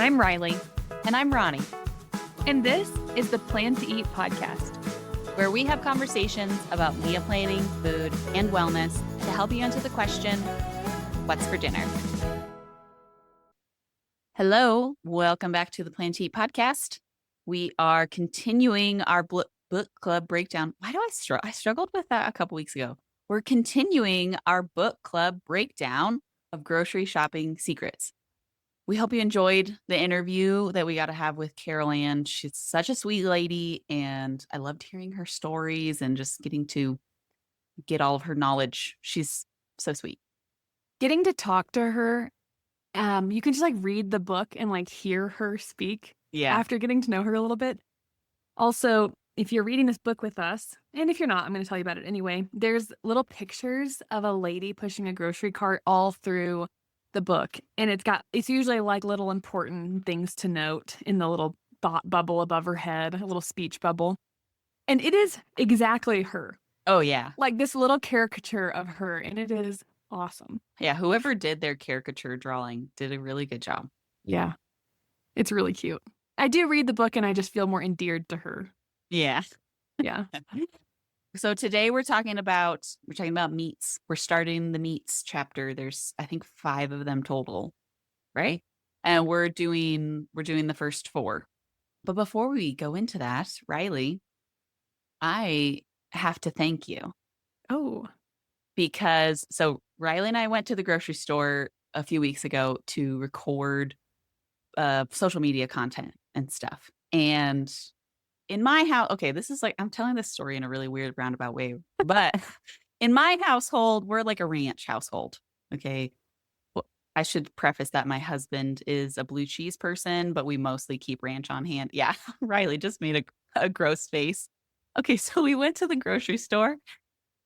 I'm Riley. And I'm Roni, And this is the Plan to Eat podcast. where we have conversations about meal planning, food, and wellness to help you answer the question, what's for dinner? Hello, welcome back to the Plan to Eat podcast. We are continuing our book club breakdown. Why do I struggle? I struggled with that a couple weeks ago. We're continuing our book club breakdown of grocery shopping secrets. We hope you enjoyed the interview that we got to have with Carol Ann. She's such a sweet lady, and I loved hearing her stories and just getting to get all of her knowledge. She's so sweet. Getting to talk to her, you can just read the book and hear her speak Yeah. after getting to know her a little bit. Also, if you're reading this book with us, and if you're not, I'm going to tell you about it anyway. There's little pictures of a lady pushing a grocery cart all through the book, and it's usually little important things to note in the little thought bubble above her head, a little speech bubble, and it is exactly her, Oh, yeah. this little caricature of her, and it is awesome. Yeah. Whoever did their caricature drawing did a really good job. Yeah, it's really cute. I do read the book, and I just feel more endeared to her. Yeah. Yeah. So today we're talking about meats. We're starting the meats chapter. There's, I think, 5 of them total, right? And we're doing the first 4. But before we go into that, Riley, I have to thank you Oh, because Riley and I went to the grocery store a few weeks ago to record social media content and stuff. And in my house, okay, this is I'm telling this story in a really weird roundabout way, but in my household, we're like a ranch household. Okay. Well, I should preface that my husband is a blue cheese person, but we mostly keep ranch on hand. Yeah. Riley just made a gross face. Okay. So we went to the grocery store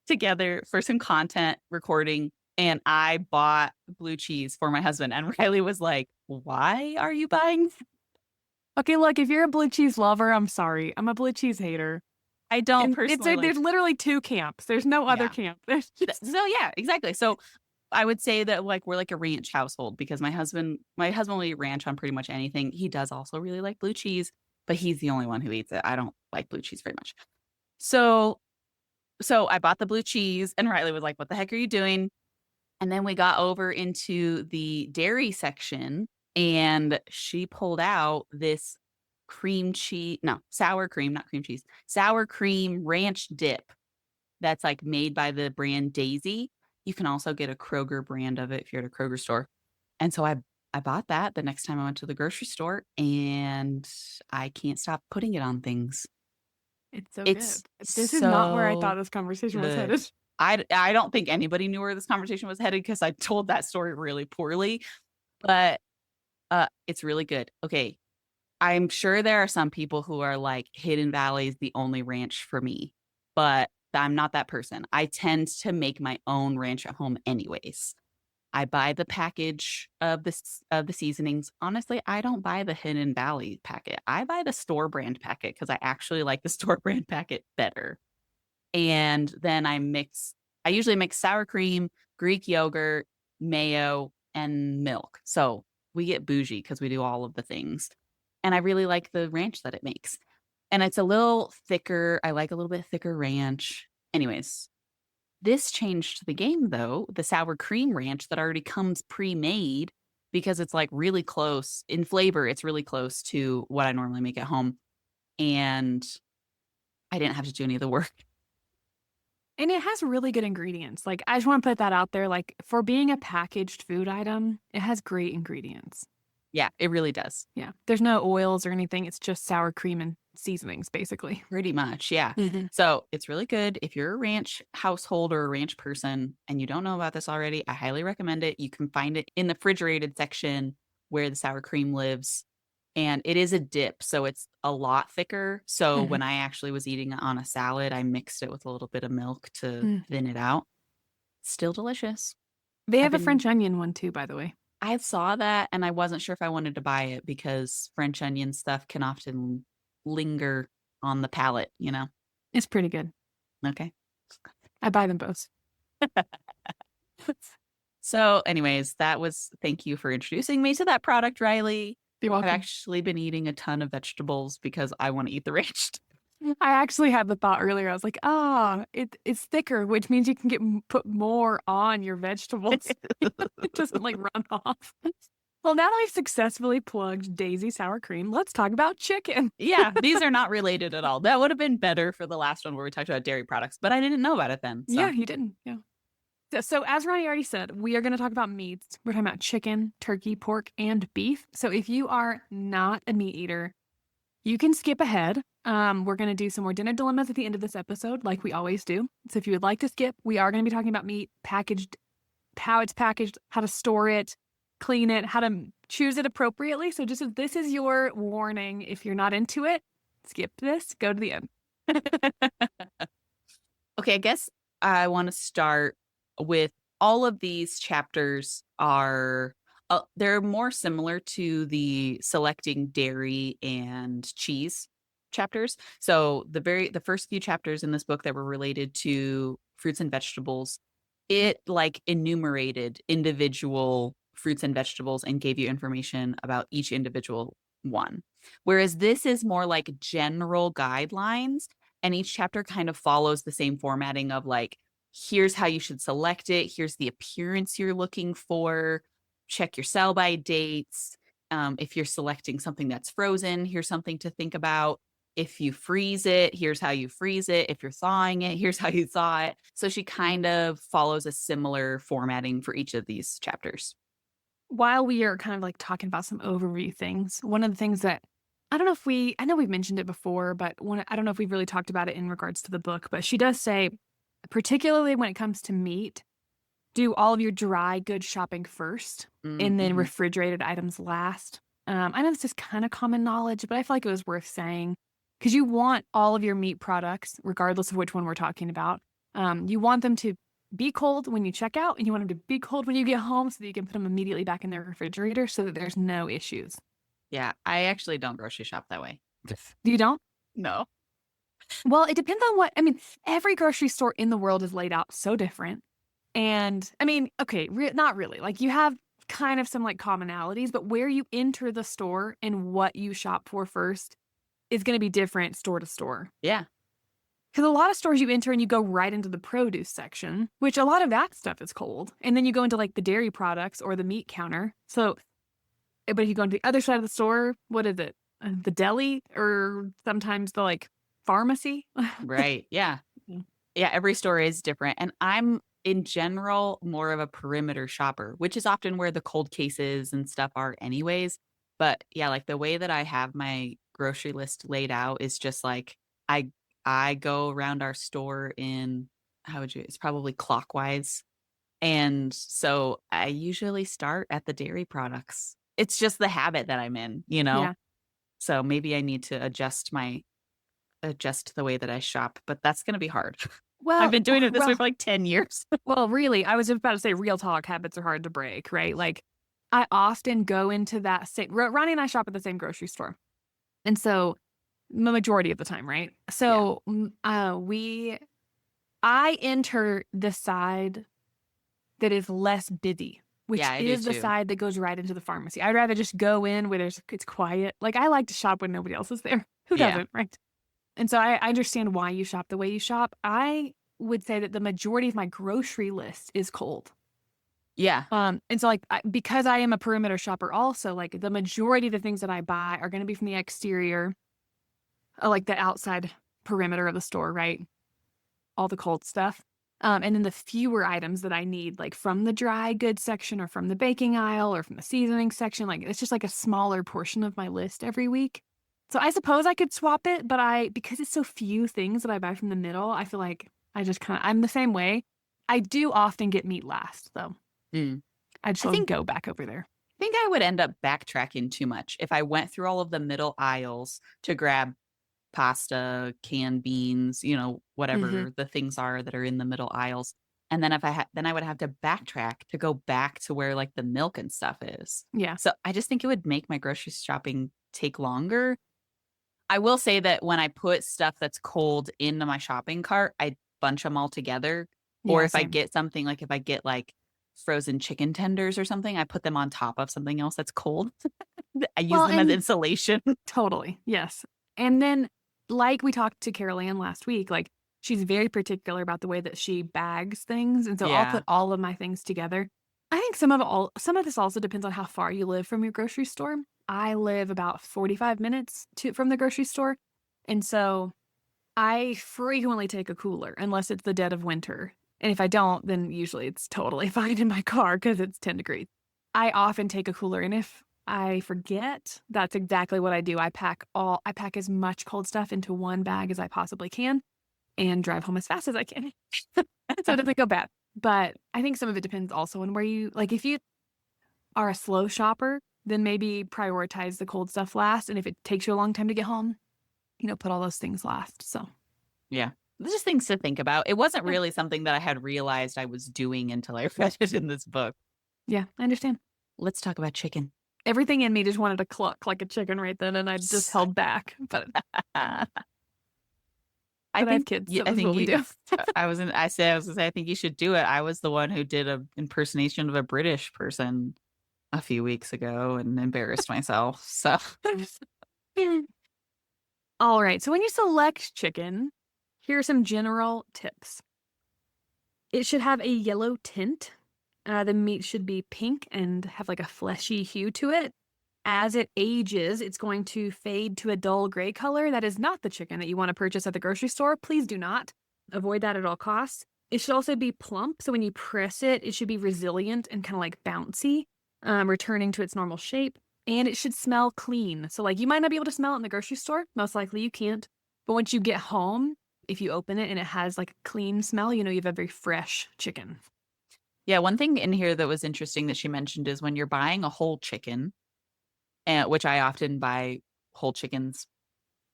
together for some content recording, and I bought blue cheese for my husband. And Riley was like, "Why are you buying?" okay, look, if you're a blue cheese lover, I'm sorry. I'm a blue cheese hater. I don't And personally there's literally 2 camps. There's no other Yeah. camp. There's just, So yeah, exactly. So I would say that we're like a ranch household because my husband will eat ranch on pretty much anything. He does also really like blue cheese, but he's the only one who eats it. I don't like blue cheese very much. So I bought the blue cheese, and Riley was like, "What the heck are you doing?" And then we got over into the dairy section, and she pulled out this sour cream, not cream cheese, sour cream ranch dip that's made by the brand Daisy. You can also get a Kroger brand of it if you're at a Kroger store. And so I bought that the next time I went to the grocery store, and I can't stop putting it on things. it's so It's good. This is not where I so thought this conversation was good. headed. I don't think anybody knew where this conversation was headed because I told that story really poorly, but it's really good. Okay. I'm sure there are some people who are like, Hidden Valley is the only ranch for me, but I'm not that person. I tend to make my own ranch at home anyways. I buy the package of the seasonings. Honestly, I don't buy the Hidden Valley packet. I buy the store brand packet because I actually like the store brand packet better. And then I usually mix sour cream, Greek yogurt, mayo, and milk. So we get bougie because we do all of the things. And I really like the ranch that it makes. And it's a little thicker. I like a little bit thicker ranch. Anyways, this changed the game though. The sour cream ranch that already comes pre-made because it's really close in flavor. It's really close to what I normally make at home. And I didn't have to do any of the work. And it has really good ingredients. I just want to put that out there. For being a packaged food item, it has great ingredients. Yeah, it really does. Yeah. There's no oils or anything. It's just sour cream and seasonings, basically. Pretty much, yeah. Mm-hmm. So it's really good. If you're a ranch household or a ranch person and you don't know about this already, I highly recommend it. You can find it in the refrigerated section where the sour cream lives. And it is a dip, so it's a lot thicker. So when I actually was eating it on a salad, I mixed it with a little bit of milk to thin it out. Still delicious. They have a French onion one too, by the way. I saw that and I wasn't sure if I wanted to buy it because French onion stuff can often linger on the palate, It's pretty good. Okay. I buy them both. So anyways, thank you for introducing me to that product, Riley. You're I've welcome. actually been eating a ton of vegetables because I wanna eat the ranch. I actually had the thought earlier. I was like, "Ah, it's thicker, which means you can put more on your vegetables. It doesn't, like, run off." Well, now that we've successfully plugged Daisy sour cream, let's talk about chicken. Yeah, these are not related at all. That would have been better for the last one where we talked about dairy products, but I didn't know about it then, Yeah, so you didn't. Yeah. So as Ronnie already said, we are gonna talk about meats. We're talking about chicken, turkey, pork, and beef. So if you are not a meat eater, you can skip ahead. We're gonna do some more dinner dilemmas at the end of this episode, like we always do. So if you would like to skip, we are gonna be talking about meat, packaged, how it's packaged, how to store it, clean it, how to choose it appropriately. So just this is your warning. If you're not into it, skip this, go to the end. okay, I guess I wanna start with all of these chapters are they're more similar to the selecting dairy and cheese chapters. So the first few chapters in this book that were related to fruits and vegetables, it like enumerated individual fruits and vegetables and gave you information about each individual one. Whereas this is more like general guidelines, and each chapter kind of follows the same formatting of like, here's how you should select it, here's the appearance you're looking for, check your sell by dates. If you're selecting something that's frozen, here's something to think about. If you freeze it, here's how you freeze it. If you're thawing it, here's how you thaw it. So she kind of follows a similar formatting for each of these chapters. While we are kind of like talking about some overview things, one of the things that I know we've mentioned it before, but I don't know if we've really talked about it in regards to the book, but she does say, particularly when it comes to meat, do all of your dry goods shopping first and then Mm-hmm. refrigerated items last. I know this is kind of common knowledge, but I feel like it was worth saying because you want all of your meat products, regardless of which one we're talking about, you want them to be cold when you check out and you want them to be cold when you get home so that you can put them immediately back in their refrigerator so that there's no issues. Yeah, I actually don't grocery shop that way. You don't? No. Well, it depends on I mean, every grocery store in the world is laid out so different. And I mean, okay, not really. Like you have kind of some like commonalities, but where you enter the store and what you shop for first is going to be different store to store. Yeah. Because a lot of stores you enter and you go right into the produce section, which a lot of that stuff is cold. And then you go into like the dairy products or the meat counter. So, but if you go into the other side of the store, what is it? The deli or sometimes the like pharmacy? Right. Yeah. Yeah, every store is different. And I'm in general more of a perimeter shopper, which is often where the cold cases and stuff are anyways. But yeah, like the way that I have my grocery list laid out is just like I I go around our store in how would you it's probably clockwise. And so I usually start at the dairy products. It's just the habit that I'm in, you know? Yeah. So maybe I need to adjust the way that I shop, but that's gonna be hard. I've Well, been doing it this way well, for like 10 years. Well, really, I was about to say real talk habits are hard to break, right? Like, I often go into that same Ronnie and I shop at the same grocery store. And so the majority of the time, right? Yeah. So I enter the side that is less busy, Yeah, which I do is the too. side that goes right into the pharmacy. I'd rather just go in where it's quiet. Like I like to shop when nobody else is there. Who Yeah. doesn't, right? And so I understand why you shop the way you shop. I would say that the majority of my grocery list is cold. Yeah. And so, like, because I am a perimeter shopper also, like, the majority of the things that I buy are gonna be from the exterior, like, the outside perimeter of the store, right? All the cold stuff. And then the fewer items that I need, like, from the dry goods section or from the baking aisle or from the seasoning section, like, it's just, like, a smaller portion of my list every week. So I suppose I could swap it, but because it's so few things that I buy from the middle, I feel like I'm the same way. I do often get meat last, though. Mm. I just I will think go back over there. I would end up backtracking too much if I went through all of the middle aisles to grab pasta, canned beans, Mhm. whatever the things are that are in the middle aisles. And then if I had then I would have to backtrack to go back to where like the milk and stuff is. Yeah. So I just think it would make my grocery shopping take longer. I will say that when I put stuff that's cold into my shopping cart, I bunch them all together. Or Yeah, if I same. get something like if I get like frozen chicken tenders or something, I put them on top of something else that's cold. I use Well, them as and insulation. totally, yes. And then, like we talked to Carol Ann last week, like, she's very particular about the way that she bags things, and so I'll Yeah. put all of my things together. I think some of this also depends on how far you live from your grocery store. I live about 45 minutes from the grocery store, and so I frequently take a cooler unless it's the dead of winter, and if I don't, then usually it's totally fine in my car because it's 10 degrees. I often take a cooler, and if I forget, that's exactly what I do. I pack as much cold stuff into one bag as I possibly can and drive home as fast as I can. So it doesn't go bad. But I think some of it depends also on where you like, if you are a slow shopper, then maybe prioritize the cold stuff last, and if it takes you a long time to get home, put all those things last, so Yeah. Just things to think about. It wasn't yeah. really something that I had realized I was doing until I read it in this book. Yeah, I understand. Let's talk about chicken. Everything in me just wanted to cluck like a chicken right then, and I just held back, but I I have think kids, y so I that's think what we you do. I was gonna say, I think you should do it. I was the one who did a impersonation of a British person a few weeks ago and embarrassed myself, so Alright, so when you select chicken, here are some general tips. It should have a yellow tint. The meat should be pink and have like a fleshy hue to it. As it ages, it's going to fade to a dull gray color. That is not the chicken that you want to purchase at the grocery store. Please do not. Avoid that at all costs. It should also be plump. So when you press it, it should be resilient and kind of like bouncy, returning to its normal shape. And it should smell clean. So, like, you might not be able to smell it in the grocery store. Most likely you can't. But once you get home, if you open it and it has like a clean smell, you have a very fresh chicken. yeah, one thing in here that was interesting that she mentioned is when you're buying a whole chicken, which I often buy whole chickens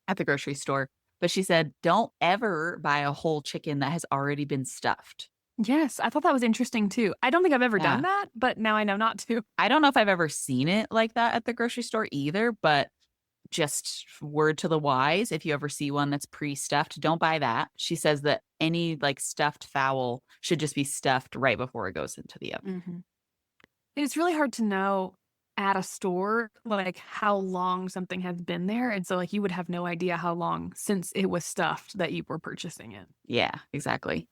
at the grocery store, but she said, "Don't ever buy a whole chicken that has already been stuffed." Yes, I thought that was interesting too. I don't think I've ever done Yeah. that, but now I know not to. I don't know if I've ever seen it like that at the grocery store either, but just word to the wise, if you ever see one that's pre-stuffed, don't buy that. She says that any like stuffed fowl should just be stuffed right before it goes into the oven. Mhm. It's really hard to know at a store, like, how long something has been there, and so, like, you would have no idea how long since it was stuffed that you were purchasing it. Yeah, exactly.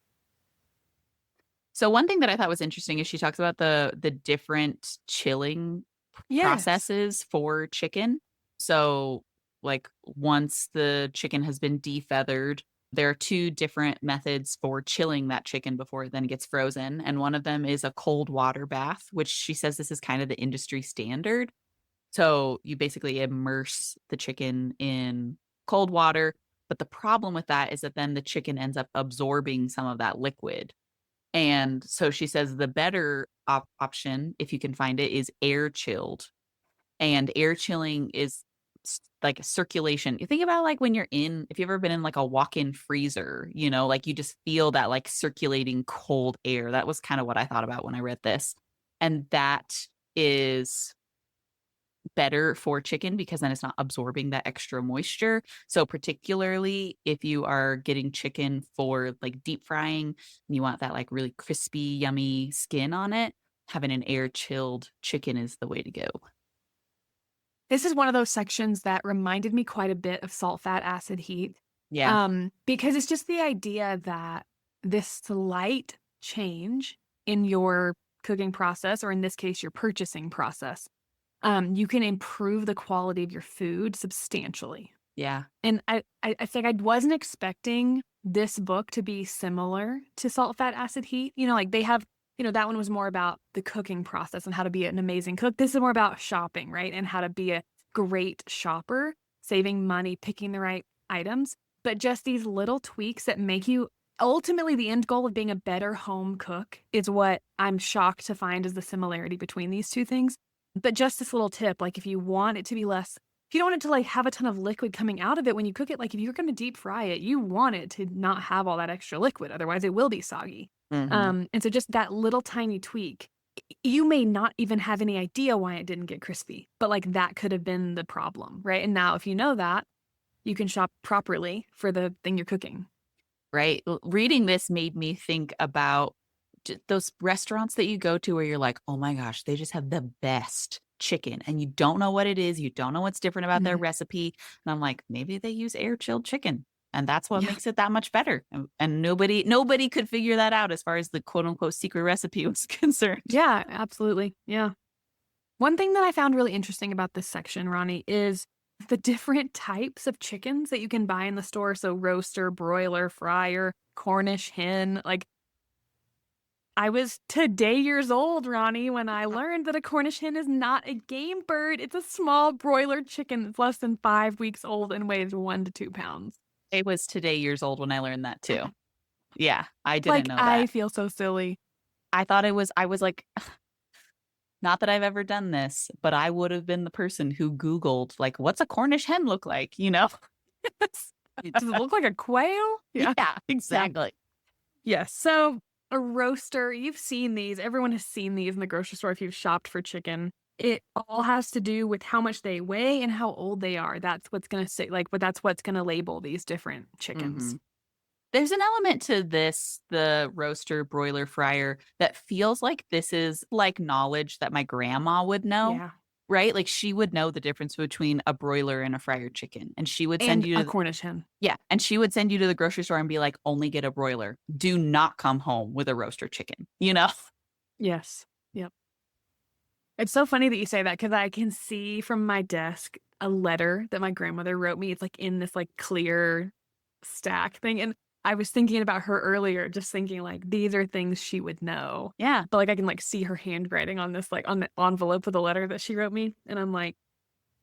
So one thing that I thought was interesting is she talks about the different chilling Yes. processes for chicken. So like once the chicken has been defeathered, there are two different methods for chilling that chicken before it then gets frozen. And one of them is a cold water bath, which she says this is kind of the industry standard. So you basically immerse the chicken in cold water. But the problem with that is that then the chicken ends up absorbing some of that liquid. And so she says the better option, if you can find it, is air chilled. And air chilling is like a circulation. You think about like when you're if you've ever been in like a walk-in freezer, like you just feel that like circulating cold air. That was kind of what I thought about when I read this. And that is better for chicken because then it's not absorbing that extra moisture. So particularly if you are getting chicken for like deep frying and you want that like really crispy, yummy skin on it, having an air chilled chicken is the way to go. This is one of those sections that reminded me quite a bit of salt, fat, acid, heat, Yeah. because it's just the idea that this slight change in your cooking process, or in this case, your purchasing process, you can improve the quality of your food substantially. Yeah. And I think I wasn't expecting this book to be similar to Salt, Fat, Acid, Heat. Like they have, that one was more about the cooking process and how to be an amazing cook. This is more about shopping, right? And how to be a great shopper, saving money, picking the right items. But just these little tweaks that make you ultimately the end goal of being a better home cook is what I'm shocked to find is the similarity between these two things. But just this little tip, like if you want it to be less, if you don't want it to like have a ton of liquid coming out of it when you cook it, like if you're going to deep fry it, you want it to not have all that extra liquid. Otherwise it will be soggy. Hmm. And so just that little tiny tweak, you may not even have any idea why it didn't get crispy, but like that could have been the problem, right? And now if you know that, you can shop properly for the thing you're cooking. Right. Reading this made me think about those restaurants that you go to where you're like, oh my gosh, they just have the best chicken and you don't know what it is, you don't know what's different about their Mhm. recipe. And I'm like, maybe they use air chilled chicken. And that's what Yeah. makes it that much better. And nobody could figure that out as far as the quote unquote secret recipe was concerned. Yeah, absolutely. Yeah. One thing that I found really interesting about this section, Ronnie, is the different types of chickens that you can buy in the store. So roaster, broiler, fryer, Cornish hen. Like I was today years old, Ronnie, when I learned that a Cornish hen is not a game bird. It's a small broiler chicken that's less than 5 weeks old and weighs 1 to 2 pounds. I was today years old when I learned that too. Yeah, I didn't Like know I that. feel so silly. I was like, not that I've ever done this, but I would have been the person who Googled, like, what's a Cornish hen look like? You know? Does it look like a quail? Yeah. Yeah, Yeah. exactly. Yes. So a roaster, you've seen these. Everyone has seen these in the grocery store if you've shopped for chicken. It all has to do with how much they weigh and how old they are. That's what's going to say, like, but that's what's going to label these different chickens. Hmm. There's an element to this, the roaster, broiler, fryer, that feels like this is like knowledge that my grandma would know, Yeah. right? Like she would know the difference between a broiler and a fryer chicken. And she would send And you a to, Cornish hen. yeah, and she would send you to the grocery store and be like, only get a broiler. Do not come home with a roaster chicken, you know? Yes. Yep. It's so funny that you say that because I can see from my desk a letter that my grandmother wrote me. It's like in this like clear stack thing. And I was thinking about her earlier, just thinking like these are things she would know. Yeah, But like I can like see her handwriting on this like on the envelope of the letter that she wrote me. And I'm like,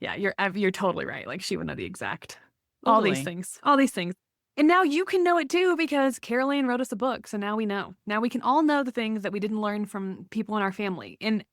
yeah, you're totally right. Like she would know the exact all these totally. things. All these things. And now you can know it too because Caroline wrote us a book. So now we know. Now we can all know the things that we didn't learn from people in our family. And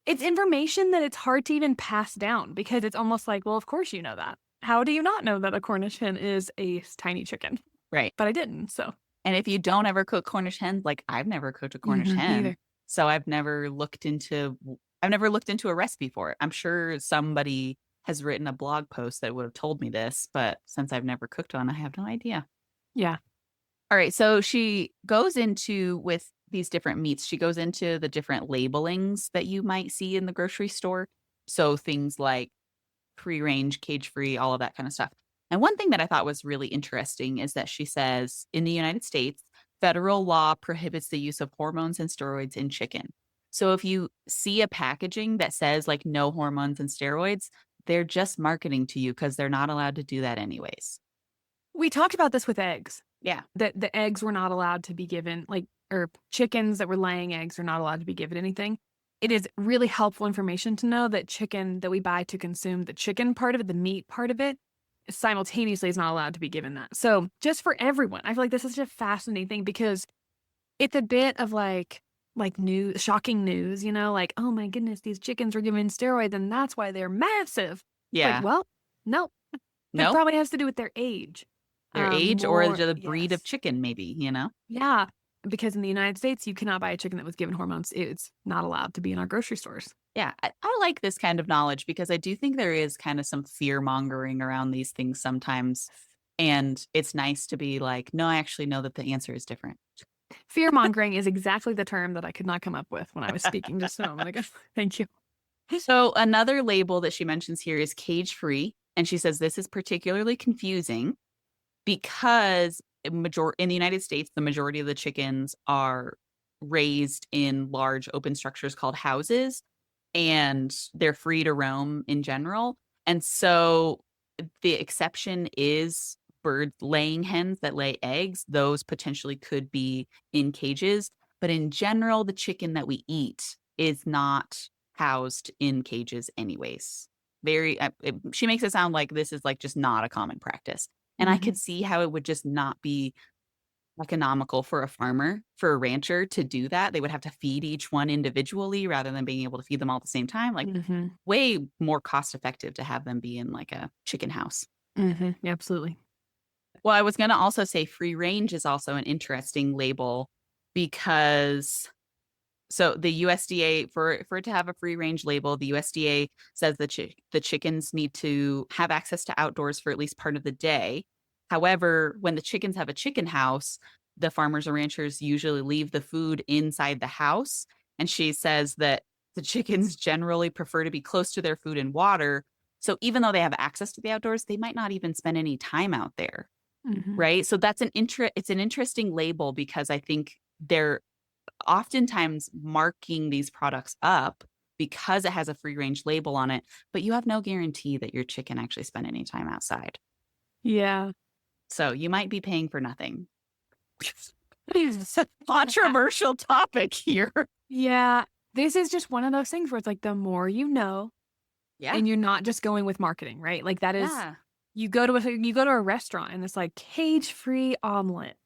it's information that it's hard to even pass down because it's almost like, well, of course you know that. How do you not know that a Cornish hen is a tiny chicken? Right. But I didn't, so. And if you don't ever cook Cornish hens, like I've never cooked a Cornish Me hen, neither. so I've never looked into a recipe for it. I'm sure somebody has written a blog post that would have told me this, but since I've never cooked one, I have no idea. Yeah. All right, so she goes into with these different meats. She goes into the different labelings that you might see in the grocery store. So things like free range, cage free, all of that kind of stuff. And one thing that I thought was really interesting is that she says in the United States, federal law prohibits the use of hormones and steroids in chicken. So if you see a packaging that says like no hormones and steroids, they're just marketing to you because they're not allowed to do that anyways. We talked about this with eggs, Yeah. that the eggs were not allowed to be given, like, or chickens that were laying eggs are not allowed to be given anything. It is really helpful information to know that chicken that we buy to consume, the chicken part of it, the meat part of it, simultaneously is not allowed to be given that. So just for everyone, I feel like this is such a fascinating thing because it's a bit of like news, shocking news, like, oh my goodness, these chickens were given steroids and that's why they're massive. It's like, Yeah. well, no, it No, probably has to do with their age. their age or More, the breed of yes. chicken, maybe. Yeah. Because in the United States, you cannot buy a chicken that was given hormones. It's not allowed to be in our grocery stores. Yeah, I like this kind of knowledge because I do think there is kind of some fear mongering around these things sometimes. And it's nice to be like, no, I actually know that the answer is different. Fear mongering is exactly the term that I could not come up with when I was speaking just a moment ago. Thank you. So another label that she mentions here is cage free. And she says this is particularly confusing because in the United States, the majority of the chickens are raised in large open structures called houses, and they're free to roam in general. And so the exception is bird laying hens that lay eggs. Those potentially could be in cages. But in general, the chicken that we eat is not housed in cages, anyways. She makes it sound like this is like just not a common practice. And I Hmm. could see how it would just not be economical for a farmer, for a rancher to do that. They would have to feed each one individually rather than being able to feed them all at the same time. Like Hmm. way more cost effective to have them be in like a chicken house. Hmm. Absolutely. Well, I was going to also say free range is also an interesting label because so the USDA for it to have a free range label, the USDA says that the chickens need to have access to outdoors for at least part of the day. However, when the chickens have a chicken house, the farmers and ranchers usually leave the food inside the house. And she says that The chickens generally prefer to be close to their food and water. So even though they have access to the outdoors, they might not even spend any time out there. Mhm. Right. So that's it's an interesting label because I think they're oftentimes marking these products up because it has a free range label on it, but you have no guarantee that your chicken actually spent any time outside. Yeah. So you might be paying for nothing. It's a controversial topic here. Yeah. This is just one of those things where it's like the more you know, Yeah. and you're not just going with marketing, right? Like that is Yeah. you go to a restaurant and it's like cage-free omelet,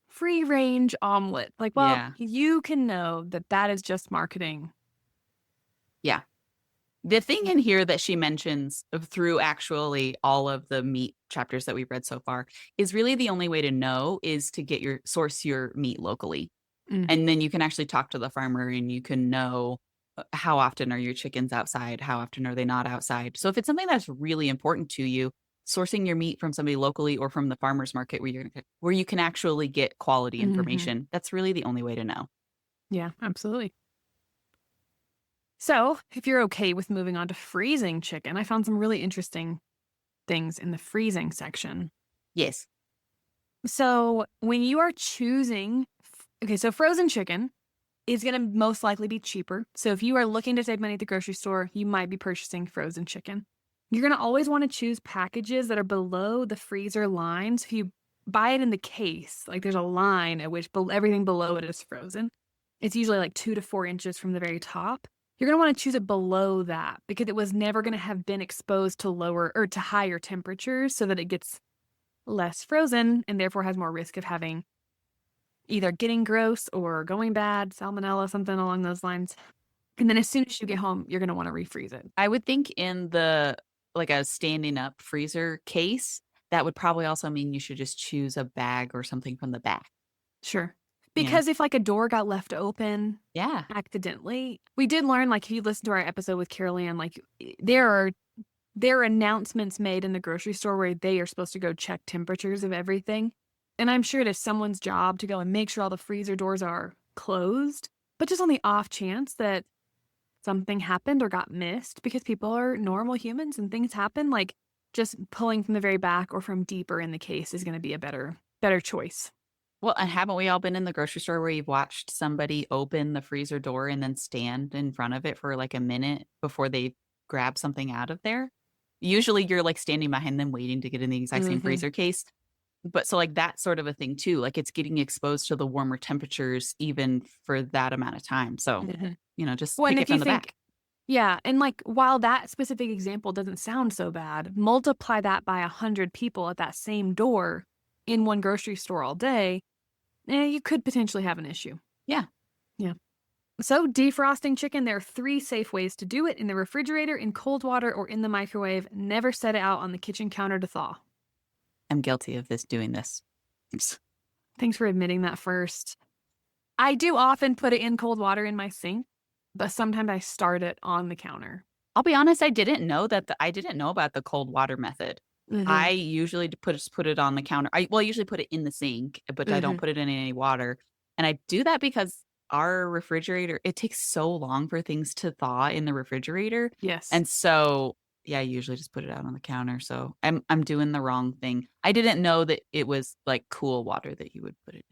free range omelet. Like, well, Yeah. you can know that that is just marketing. Yeah. The thing in here that she mentions through actually all of the meat chapters that we've read so far is really the only way to know is to source your meat locally. Mhm. And then you can actually talk to the farmer and you can know how often are your chickens outside? How often are they not outside? So if it's something that's really important to you, sourcing your meat from somebody locally or from the farmer's market where you can actually get quality Mhm. information, that's really the only way to know. Yeah, absolutely. So, if you're okay with moving on to freezing chicken, I found some really interesting things in the freezing section. Yes. So, when you are choosing, okay, so frozen chicken is going to most likely be cheaper. So, if you are looking to save money at the grocery store, you might be purchasing frozen chicken. You're going to always want to choose packages that are below the freezer line. So, if you buy it in the case, like there's a line at which everything below it is frozen, it's usually like 2 to 4 inches from the very top. You're going to want to choose it below that because it was never going to have been exposed to lower or to higher temperatures so that it gets less frozen and therefore has more risk of having either getting gross or going bad, salmonella, something along those lines. And then as soon as you get home, you're going to want to refreeze it. I would think in the like a standing up freezer case, that would probably also mean you should just choose a bag or something from the back, Sure. you know? Because if like a door got left open Yeah. accidentally, we did learn, like if you listen to our episode with Carol Ann, like there are announcements made in the grocery store where they are supposed to go check temperatures of everything. And I'm sure it is someone's job to go and make sure all the freezer doors are closed. But just on the off chance that something happened or got missed, because people are normal humans and things happen, like just pulling from the very back or from deeper in the case is going to be a better choice. Well, and haven't we all been in the grocery store where you've watched somebody open the freezer door and then stand in front of it for like a minute before they grab something out of there? Usually you're like standing behind them waiting to get in the exact same Mhm. freezer case. But so like that sort of a thing too, like it's getting exposed to the warmer temperatures even for that amount of time. So, Mhm. just Well, and pick it if you from the think, back. yeah, and like while that specific example doesn't sound so bad, multiply that by 100 people at that same door in one grocery store all day, you could potentially have an issue. Yeah, Yeah. So, defrosting chicken, there are 3 safe ways to do it: in the refrigerator, in cold water, or in the microwave. Never set it out on the kitchen counter to thaw. I'm guilty of doing this. Thanks for admitting that first. I do often put it in cold water in my sink, but sometimes I start it on the counter. I'll be honest, I didn't know I didn't know about the cold water method. I Mhm. usually just put it on the counter. I usually put it in the sink, but I don't Mhm. put it in any water. And I do that because our refrigerator, it takes so long for things to thaw in the refrigerator. Yes. And so, yeah, I usually just put it out on the counter. So I'm doing the wrong thing. I didn't know that it was like cool water that you would put it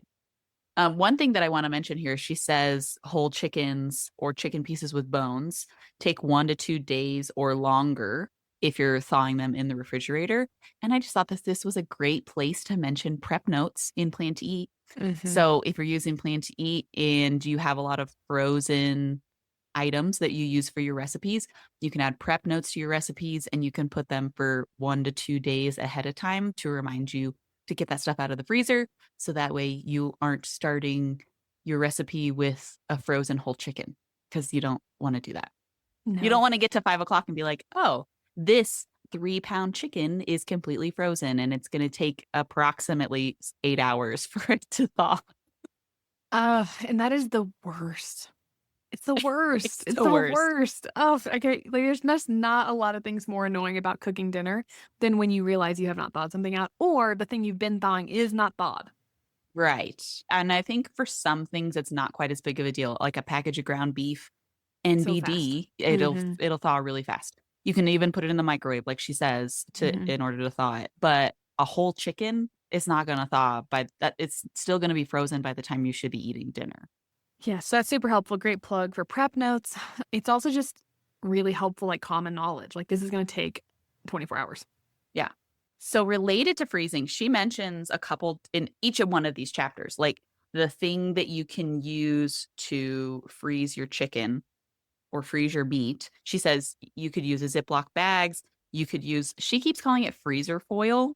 in. One thing that I want to mention here, she says whole chickens or chicken pieces with bones take 1 to 2 days or longer if you're thawing them in the refrigerator. And I just thought that this was a great place to mention prep notes in Plan to Eat. Mhm. So if you're using Plan to Eat and you have a lot of frozen items that you use for your recipes, you can add prep notes to your recipes and you can put them for 1 to 2 days ahead of time to remind you to get that stuff out of the freezer. So that way you aren't starting your recipe with a frozen whole chicken because you don't want to do that. You don't No. want to get to 5 o'clock and be like, oh, this 3 pound chicken is completely frozen and it's going to take approximately 8 hours for it to thaw. And that is the worst. It's the worst. It's It's the the worst. worst. Oh, okay. Like, there's just not a lot of things more annoying about cooking dinner than when you realize you have not thawed something out, or the thing you've been thawing is not thawed. Right. And I think for some things, it's not quite as big of a deal, like a package of ground beef. So fast. NBD, Mhm. it'll thaw really fast. You can even put it in the microwave, like she says, Mhm. in order to thaw it. But a whole chicken is not gonna thaw by that. It's still gonna be frozen by the time you should be eating dinner. Yeah, so that's super helpful. Great plug for prep notes. It's also just really helpful, like common knowledge. Like this is going to take 24 hours. Yeah. So related to freezing, she mentions a couple in each of one of these chapters, like the thing that you can use to freeze your chicken or freeze your meat. She says you could use a Ziploc bags. You could use, she keeps calling it freezer foil.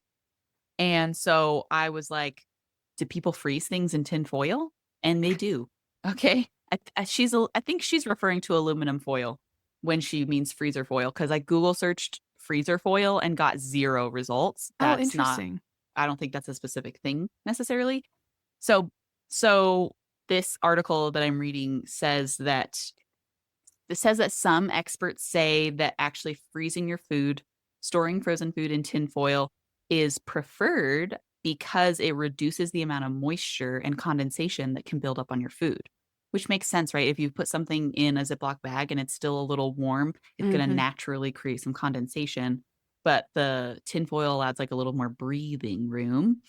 And so I was like, do people freeze things in tin foil? And they do. Okay. I think she's referring to aluminum foil when she means freezer foil because I Google searched freezer foil and got zero results. Oh, That's not, interesting. I don't think that's a specific thing necessarily. So, so this article that I'm reading says that some experts say that actually freezing your food, storing frozen food in tin foil is preferred because it reduces the amount of moisture and condensation that can build up on your food, which makes sense, right? If you put something in a Ziploc bag and it's still a little warm, it's going to Mhm. naturally create some condensation. But the tin foil adds like a little more breathing room.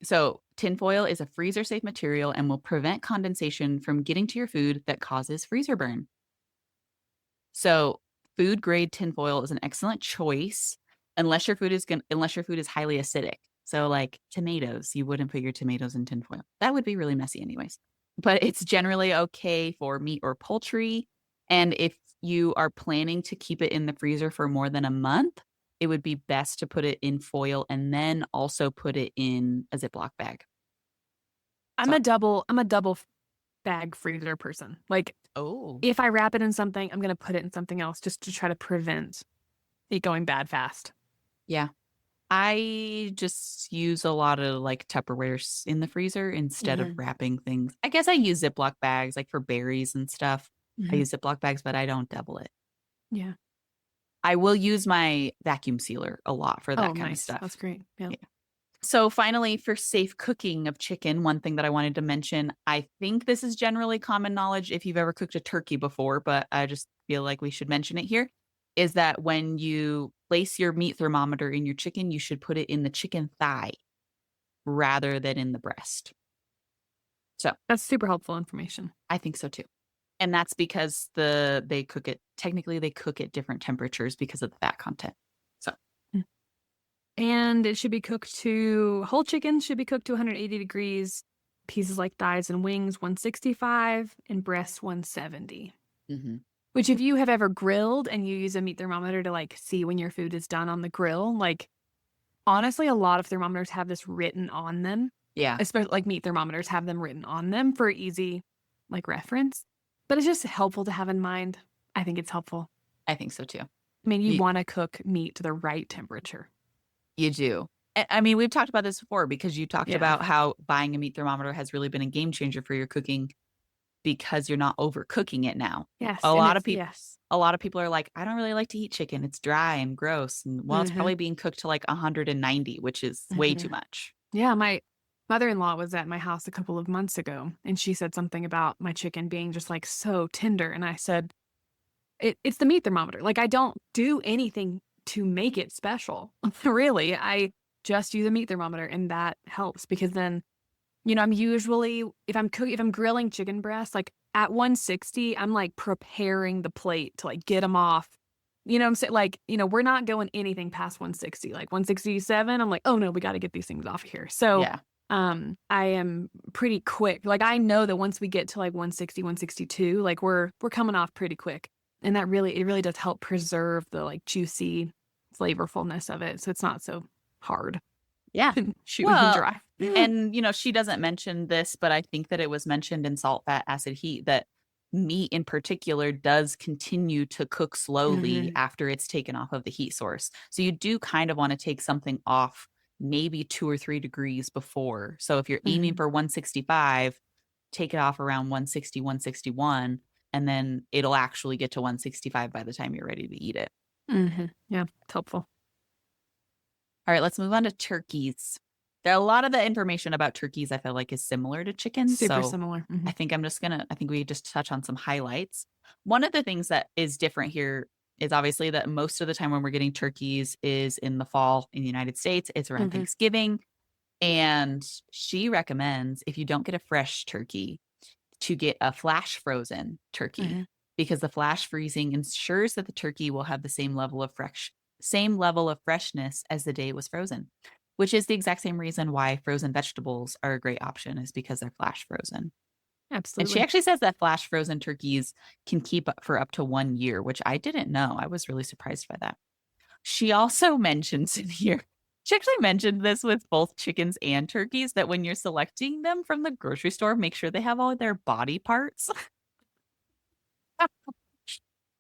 So, tinfoil is a freezer safe material and will prevent condensation from getting to your food that causes freezer burn. So, food grade tinfoil is an excellent choice unless your food is highly acidic. So, like tomatoes, you wouldn't put your tomatoes in tinfoil. That would be really messy, anyways. But it's generally okay for meat or poultry. And if you are planning to keep it in the freezer for more than a month, it would be best to put it in foil and then also put it in a Ziploc bag. So, I'm a double bag freezer person. Like oh, if I wrap it in something, I'm going to put it in something else just to try to prevent it going bad fast. yeah. I just use a lot of like Tupperwares in the freezer instead of Mhm. wrapping things. I guess I use Ziploc bags like for berries and stuff. I Mhm. use Ziploc bags, but I don't double it. Yeah. I will use my vacuum sealer a lot for Oh, that kind of nice. That's stuff. great. Yeah. Yeah. So finally, for safe cooking of chicken, one thing that I wanted to mention, I think this is generally common knowledge if you've ever cooked a turkey before, but I just feel like we should mention it here, is that when you place your meat thermometer in your chicken, you should put it in the chicken thigh rather than in the breast. So That's super helpful information. I think so too. And that's because they cook at different temperatures because of the fat content. So Mm. And it should be cooked to whole chicken should be cooked to 180 degrees. Pieces like thighs and wings 165 and breasts 170. mhm. Which if you have ever grilled and you use a meat thermometer to like see when your food is done on the grill, like honestly a lot of thermometers have this written on them. Yeah, Especially like meat thermometers have them written on them for easy like reference. But it's just helpful to have in mind. I think it's helpful. I think so too. I mean, you You, want to cook meat to the right temperature. you do. I mean, we've talked about this before because you talked Yeah. about how buying a meat thermometer has really been a game changer for your cooking because you're not overcooking it now. Yes, A and lot it's of people yes. a lot of people are like, I don't really like to eat chicken. It's dry and gross. And well, it's Mhm. probably being cooked to like 190, which is way too Mhm. much. Yeah, my mother-in-law was at my house a couple of months ago, and she said something about my chicken being just, like, so tender, and I said, it's the meat thermometer." Like, I don't do anything to make it special. Really, I just use a meat thermometer, and that helps because then, I'm usually if I'm grilling chicken breasts, like, at 160, I'm, like, preparing the plate to, like, get them off. You know what I'm saying? Like, we're not going anything past 160. Like, 167, I'm like, "Oh, no, we gotta get these things off of here." So, Yeah. I am pretty quick. Like, I know that once we get to, like, 160, 162, like, we're coming off pretty quick, and it really does help preserve the, like, juicy flavorfulness of it, so it's not so hard Yeah. chewing and Well, dry. and she doesn't mention this, but I think that it was mentioned in Salt, Fat, Acid, Heat that meat in particular does continue to cook slowly Mhm. after it's taken off of the heat source. So you do kind of want to take something off maybe 2 or 3 degrees before. So if you're aiming Mhm. for 165, take it off around 160, 161, and then it'll actually get to 165 by the time you're ready to eat it. Mhm. Yeah, it's helpful. All right, let's move on to turkeys. There a lot of the information about turkeys I feel like is similar to chickens, Super so similar. I think I think we just touch on some highlights. One of the things that is different here is obviously that most of the time when we're getting turkeys is in the fall in the United States. It's around Mhm, Thanksgiving, and she recommends if you don't get a fresh turkey to get a flash frozen turkey mhm. because the flash freezing ensures that the turkey will have the same level of freshness as the day it was frozen, which is the exact same reason why frozen vegetables are a great option is because they're flash frozen. And she Absolutely. actually says that flash frozen turkeys can keep up for up to 1 year, which I didn't know. I was really surprised by that. She also mentions in here she actually mentioned this with both chickens and turkeys that when you're selecting them from the grocery store, make sure they have all their body parts.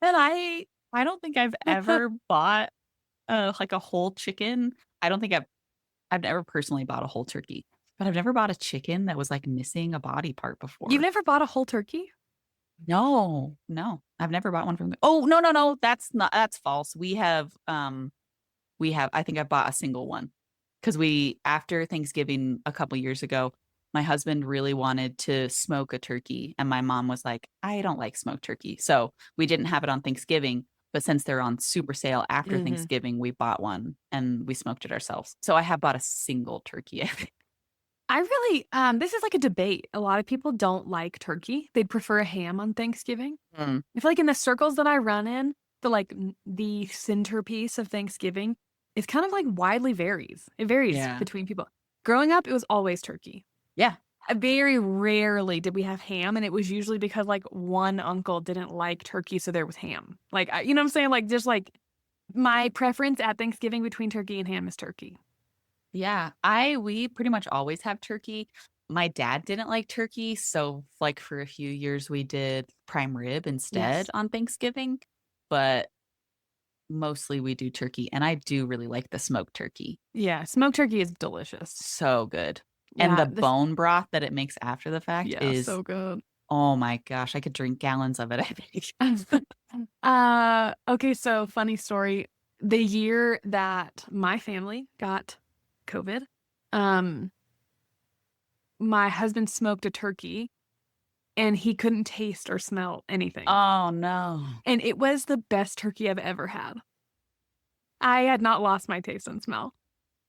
And I don't think I've ever bought, like, a whole chicken. I don't think I've never personally bought a whole turkey, but I've never bought a chicken that was, like, missing a body part You've before. never bought a whole turkey? No, no, I've never bought one from the oh, no, no, no, that's false. I think I bought a single one because we after Thanksgiving a couple years ago, my husband really wanted to smoke a turkey, and my mom was like, "I don't like smoked turkey." So, we didn't have it on Thanksgiving, but since they're on super sale after Mhm. Thanksgiving, we bought one and we smoked it ourselves. So, I have bought a single turkey, I think. I really this is like a debate. A lot of people don't like turkey. They'd prefer a ham on Thanksgiving. Mm, I feel like in the circles that I run in, the centerpiece of Thanksgiving is kind of like widely varies. It varies yeah. between people. Growing up, it was always turkey. Yeah. Very rarely did we have ham, and it was usually because like one uncle didn't like turkey, so there was ham. You know what I'm saying? Like just like my preference at Thanksgiving between turkey and ham is turkey. Yeah, I we pretty much always have turkey. My dad didn't like turkey, so, like, for a few years, we did prime rib instead Yes. on Thanksgiving, but mostly we do turkey, and I do really like the smoked turkey. Yeah, smoked turkey is delicious. So good. And Yeah, the this bone broth that it makes after the fact yeah, is so good. oh my gosh, I could drink gallons of it, I think. Okay, so funny story. The year that my family got COVID, um, my husband smoked a turkey and he couldn't taste or smell anything. Oh, no. And it was the best turkey I've ever had. I had not lost my taste and smell.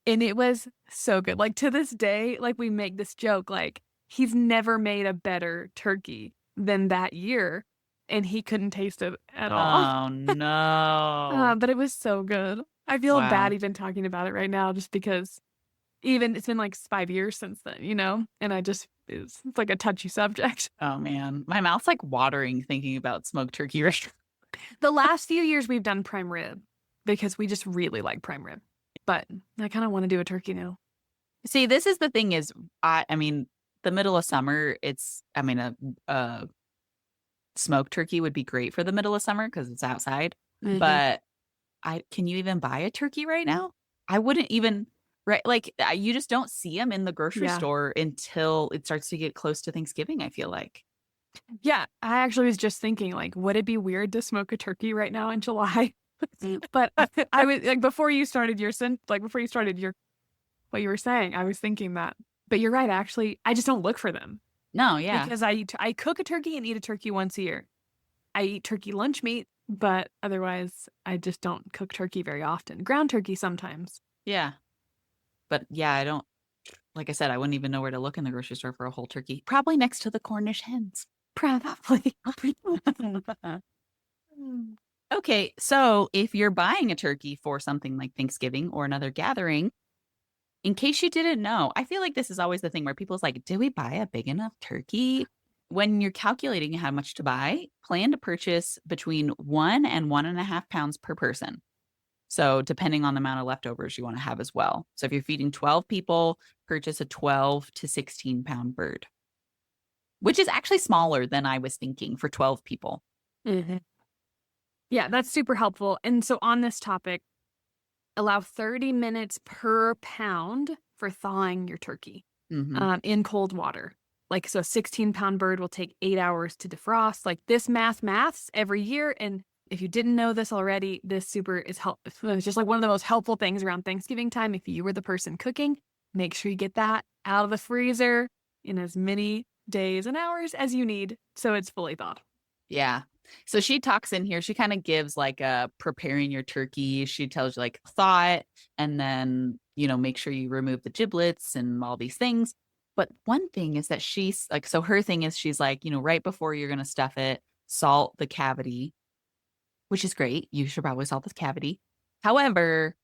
And it was so good. Like to this day, like we make this joke, like he's never made a better turkey than that year. And he couldn't taste it at all. Oh, no. But it was so good. I feel bad Wow. even talking about it right now just because even it's been like 5 years since then, you know? And I just it's like a touchy subject. Oh, man. My mouth's, like, watering thinking about smoked turkey restaurant. The last few years we've done prime rib because we just really like prime rib. But I kind of want to do a turkey now. See, this is the thing is, I mean, the middle of summer, a smoked turkey would be great for the middle of summer because it's outside, Mhm. but I can you even buy a turkey right now? I wouldn't even right, like, you just don't see them in the grocery Yeah. store until it starts to get close to Thanksgiving, I feel like. Yeah, I actually was just thinking like would it be weird to smoke a turkey right now in July? But I was like before you started your what you were saying, I was thinking that. But you're right, actually, I just don't look for them No, yeah. because I cook a turkey and eat a turkey once a year. I eat turkey lunch meat, but otherwise I just don't cook turkey very often. Ground turkey sometimes. Yeah. But, yeah, I don't like I said, I wouldn't even know where to look in the grocery store for a whole turkey. Probably next to the Cornish hens. Probably. Okay, so if you're buying a turkey for something like Thanksgiving or another gathering, in case you didn't know, I feel like this is always the thing where people's like, "Did we buy a big enough turkey?" When you're calculating how much to buy, plan to purchase between 1 and 1.5 pounds per person. So, depending on the amount of leftovers you wanna have as well. So, if you're feeding 12 people, purchase a 12 to 16-pound bird, which is actually smaller than I was thinking for 12 people. Mhm. Yeah, that's super helpful. And so on this topic, allow 30 minutes per pound for thawing your turkey Mhm. in cold water. Like, so a 16-pound bird will take 8 hours to defrost. Like, this maths every year. And if you didn't know this already, this super is help. It's just like one of the most helpful things around Thanksgiving time. If you were the person cooking, make sure you get that out of the freezer in as many days and hours as you need so it's fully thawed. Yeah. So she talks in here, she kind of gives like a preparing your turkey. She tells you like thaw it and then, make sure you remove the giblets and all these things. But one thing is that she's like, so her thing is she's like, right before you're going to stuff it, salt the cavity, which is great. You should probably salt the cavity. However,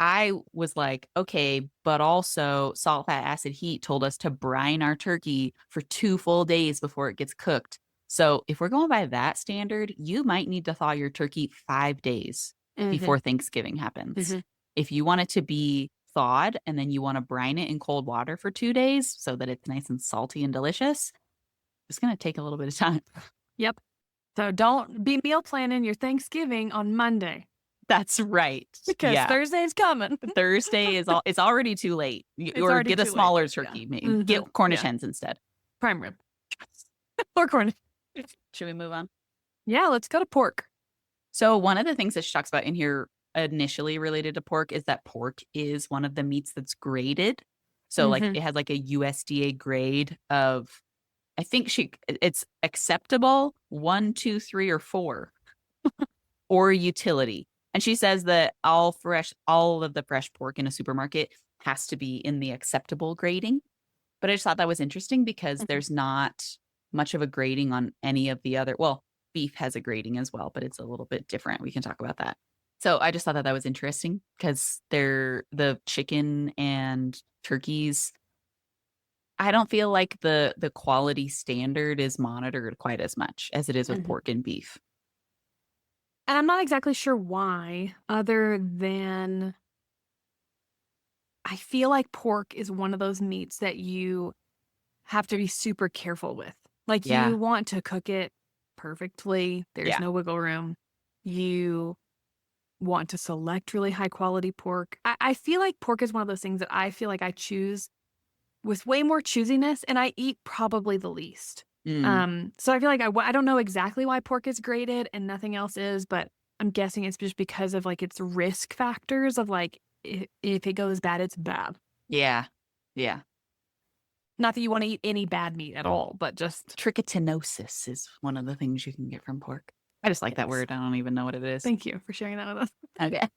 I was like, okay, but also salt, fat, acid, heat told us to brine our turkey for 2 full days before it gets cooked. So if we're going by that standard, you might need to thaw your turkey 5 days Mhm. before Thanksgiving happens. Mhm. If you want it to be thawed and then you want to brine it in cold water for 2 days so that it's nice and salty and delicious, it's going to take a little bit of time. Yep. So don't be meal planning your Thanksgiving on Monday That's right. because Yeah. Thursday's coming. Thursday it's already too late. It's Or already get a too late. smaller Yeah. turkey. Mhm. Get Cornish Yeah. hens instead. Prime rib or corn. Should we move on? Yeah, let's go to pork. So one of the things that she talks about in here initially related to pork is that pork is one of the meats that's graded. So like Mhm. it has like a USDA grade of I think it's acceptable 1, 2, 3, or 4 or utility. And she says that all of the fresh pork in a supermarket has to be in the acceptable grading. But I just thought that was interesting because Mhm. there's not much of a grading on any of the other. Well, beef has a grading as well, but it's a little bit different. We can talk about that. So I just thought that was interesting because the chicken and turkeys. I don't feel like the quality standard is monitored quite as much as it is with Mhm. pork and beef. And I'm not exactly sure why, other than I feel like pork is one of those meats that you have to be super careful with. Like, Yeah, you want to cook it perfectly, there's yeah, no wiggle room. You want to select really high quality pork. I feel like pork is one of those things that I feel like I choose with way more choosiness, and I eat probably the least. mm, So I feel like I don't know exactly why pork is graded and nothing else is, but I'm guessing it's just because of like its risk factors of like if it goes bad, it's bad. yeah, yeah. Not that you want to eat any bad meat at all, but just Trichotinosis is one of the things you can get from pork. I just like that yes. word. I don't even know what it is. Thank you for sharing that with us. Okay.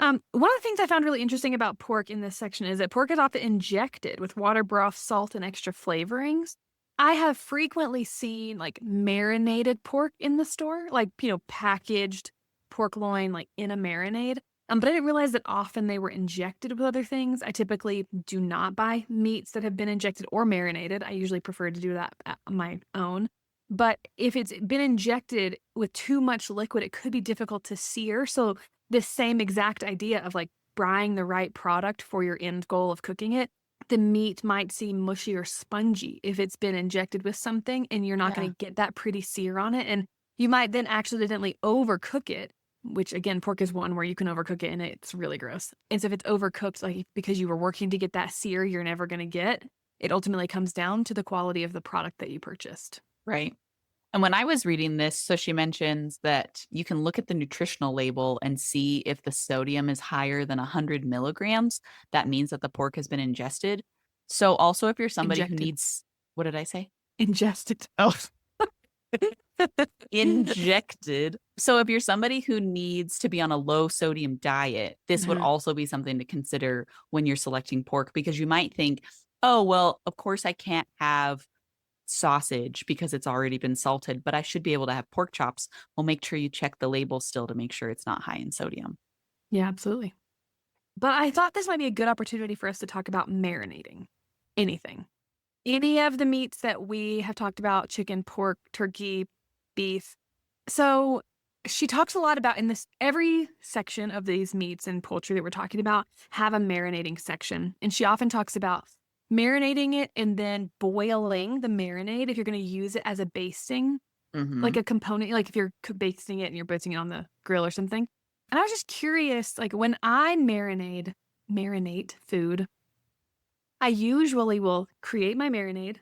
One of the things I found really interesting about pork in this section is that pork is often injected with water broth, salt, and extra flavorings. I have frequently seen like marinated pork in the store, like, packaged pork loin, like in a marinade. But I didn't realize that often they were injected with other things. I typically do not buy meats that have been injected or marinated. I usually prefer to do that at my own. But if it's been injected with too much liquid, it could be difficult to sear. So this same exact idea of like buying the right product for your end goal of cooking it, the meat might seem mushy or spongy if it's been injected with something and you're not going Yeah. to get that pretty sear on it. And you might then accidentally overcook it, which again, pork is one where you can overcook it and it's really gross. And so if it's overcooked, like because you were working to get that sear you're never going to get, it ultimately comes down to the quality of the product that you purchased. Right. And when I was reading this, so she mentions that you can look at the nutritional label and see if the sodium is higher than 100 milligrams. That means that the pork has been ingested. So also if you're somebody who Injected. needs, what did I say? Ingested. Oh, injected. So if you're somebody who needs to be on a low sodium diet, this would Mhm. also be something to consider when you're selecting pork because you might think, oh, well, of course I can't have sausage because it's already been salted, but I should be able to have pork chops. Well, make sure you check the label still to make sure it's not high in sodium. Yeah, absolutely. But I thought this might be a good opportunity for us to talk about marinating anything. Any of the meats that we have talked about chicken, pork, turkey, beef. So she talks a lot about in this every section of these meats and poultry that we're talking about have a marinating section. And she often talks about marinating it and then boiling the marinade if you're going to use it as a basting, like Hmm. a component, like if you're basting it and you're putting it on the grill or something. And I was just curious, like when I marinate food, I usually will create my marinade,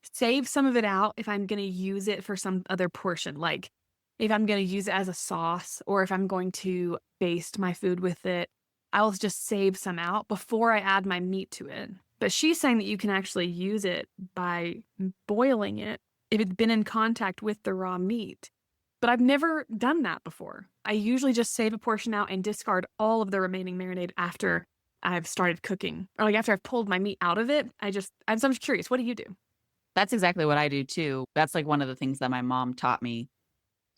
save some of it out if I'm going to use it for some other portion, like if I'm going to use it as a sauce or if I'm going to baste my food with it. I'll just save some out before I add my meat to it. But she's saying that you can actually use it by boiling it if it's been in contact with the raw meat. But I've never done that before. I usually just save a portion out and discard all of the remaining marinade after I've started cooking. Or like after I've pulled my meat out of it. I'm so curious. What do you do? That's exactly what I do too. That's like one of the things that my mom taught me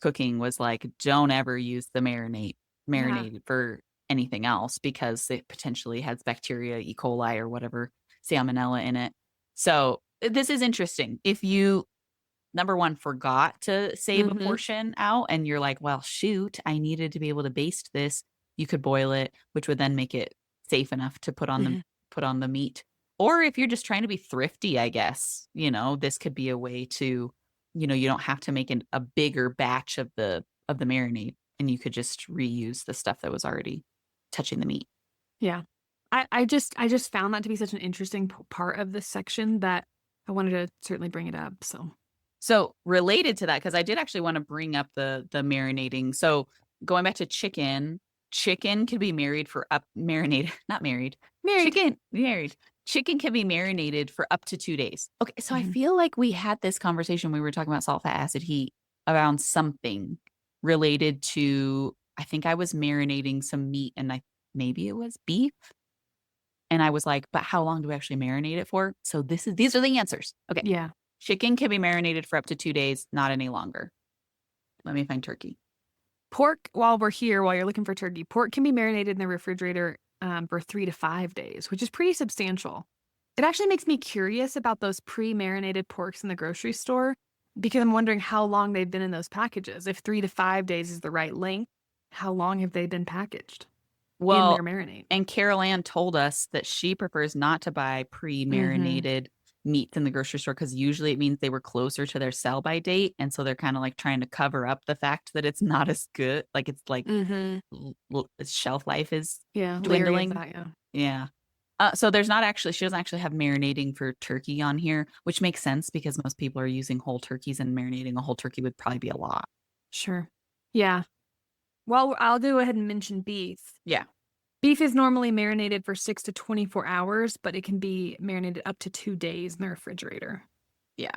cooking was like, don't ever use the Yeah. marinade for anything else because it potentially has bacteria, E. coli or whatever, salmonella in it. So this is interesting. If you, number one, forgot to save a Mm-hmm. portion out and you're like, well, shoot, I needed to be able to baste this, you could boil it, which would then make it safe enough to put on the meat. Or if you're just trying to be thrifty, I guess, this could be a way to, you don't have to make a bigger batch of the marinade and you could just reuse the stuff that was already touching the meat. Yeah. I just found that to be such an interesting part of this section that I wanted to certainly bring it up. So related to that, because I did actually want to bring up the marinating. So going back to chicken can be marinated, not married. Married. Married. Chicken can be marinated for up to 2 days. Okay, so I Mhm. feel like we had this conversation when we were talking about salt, fat, acid, heat around something related to, I think I was marinating some meat and maybe it was beef. And I was like, but how long do we actually marinate it for? So these are the answers. Okay. Yeah. Chicken can be marinated for up to 2 days, not any longer. Let me find turkey. Pork, while you're looking for turkey, pork can be marinated in the refrigerator for 3 to 5 days, which is pretty substantial. It actually makes me curious about those pre-marinated porks in the grocery store because I'm wondering how long they've been in those packages. If 3 to 5 days is the right length, how long have they been packaged in Well, their marinade? and Carol Ann told us that she prefers not to buy Mm-hmm. pre-marinated meats in the grocery store because usually it means they were closer to their sell by date. And so they're kind of like trying to cover up the fact that it's not as good. Like it's like Mm-hmm. its shelf life is Yeah, leery of dwindling. that, yeah. Yeah. So she doesn't actually have marinating for turkey on here, which makes sense because most people are using whole turkeys and marinating a whole turkey would probably be a lot. Sure. Yeah. Well, I'll go ahead and mention beef. Yeah. Beef is normally marinated for 6 to 24 hours, but it can be marinated up to 2 days in the refrigerator. Yeah.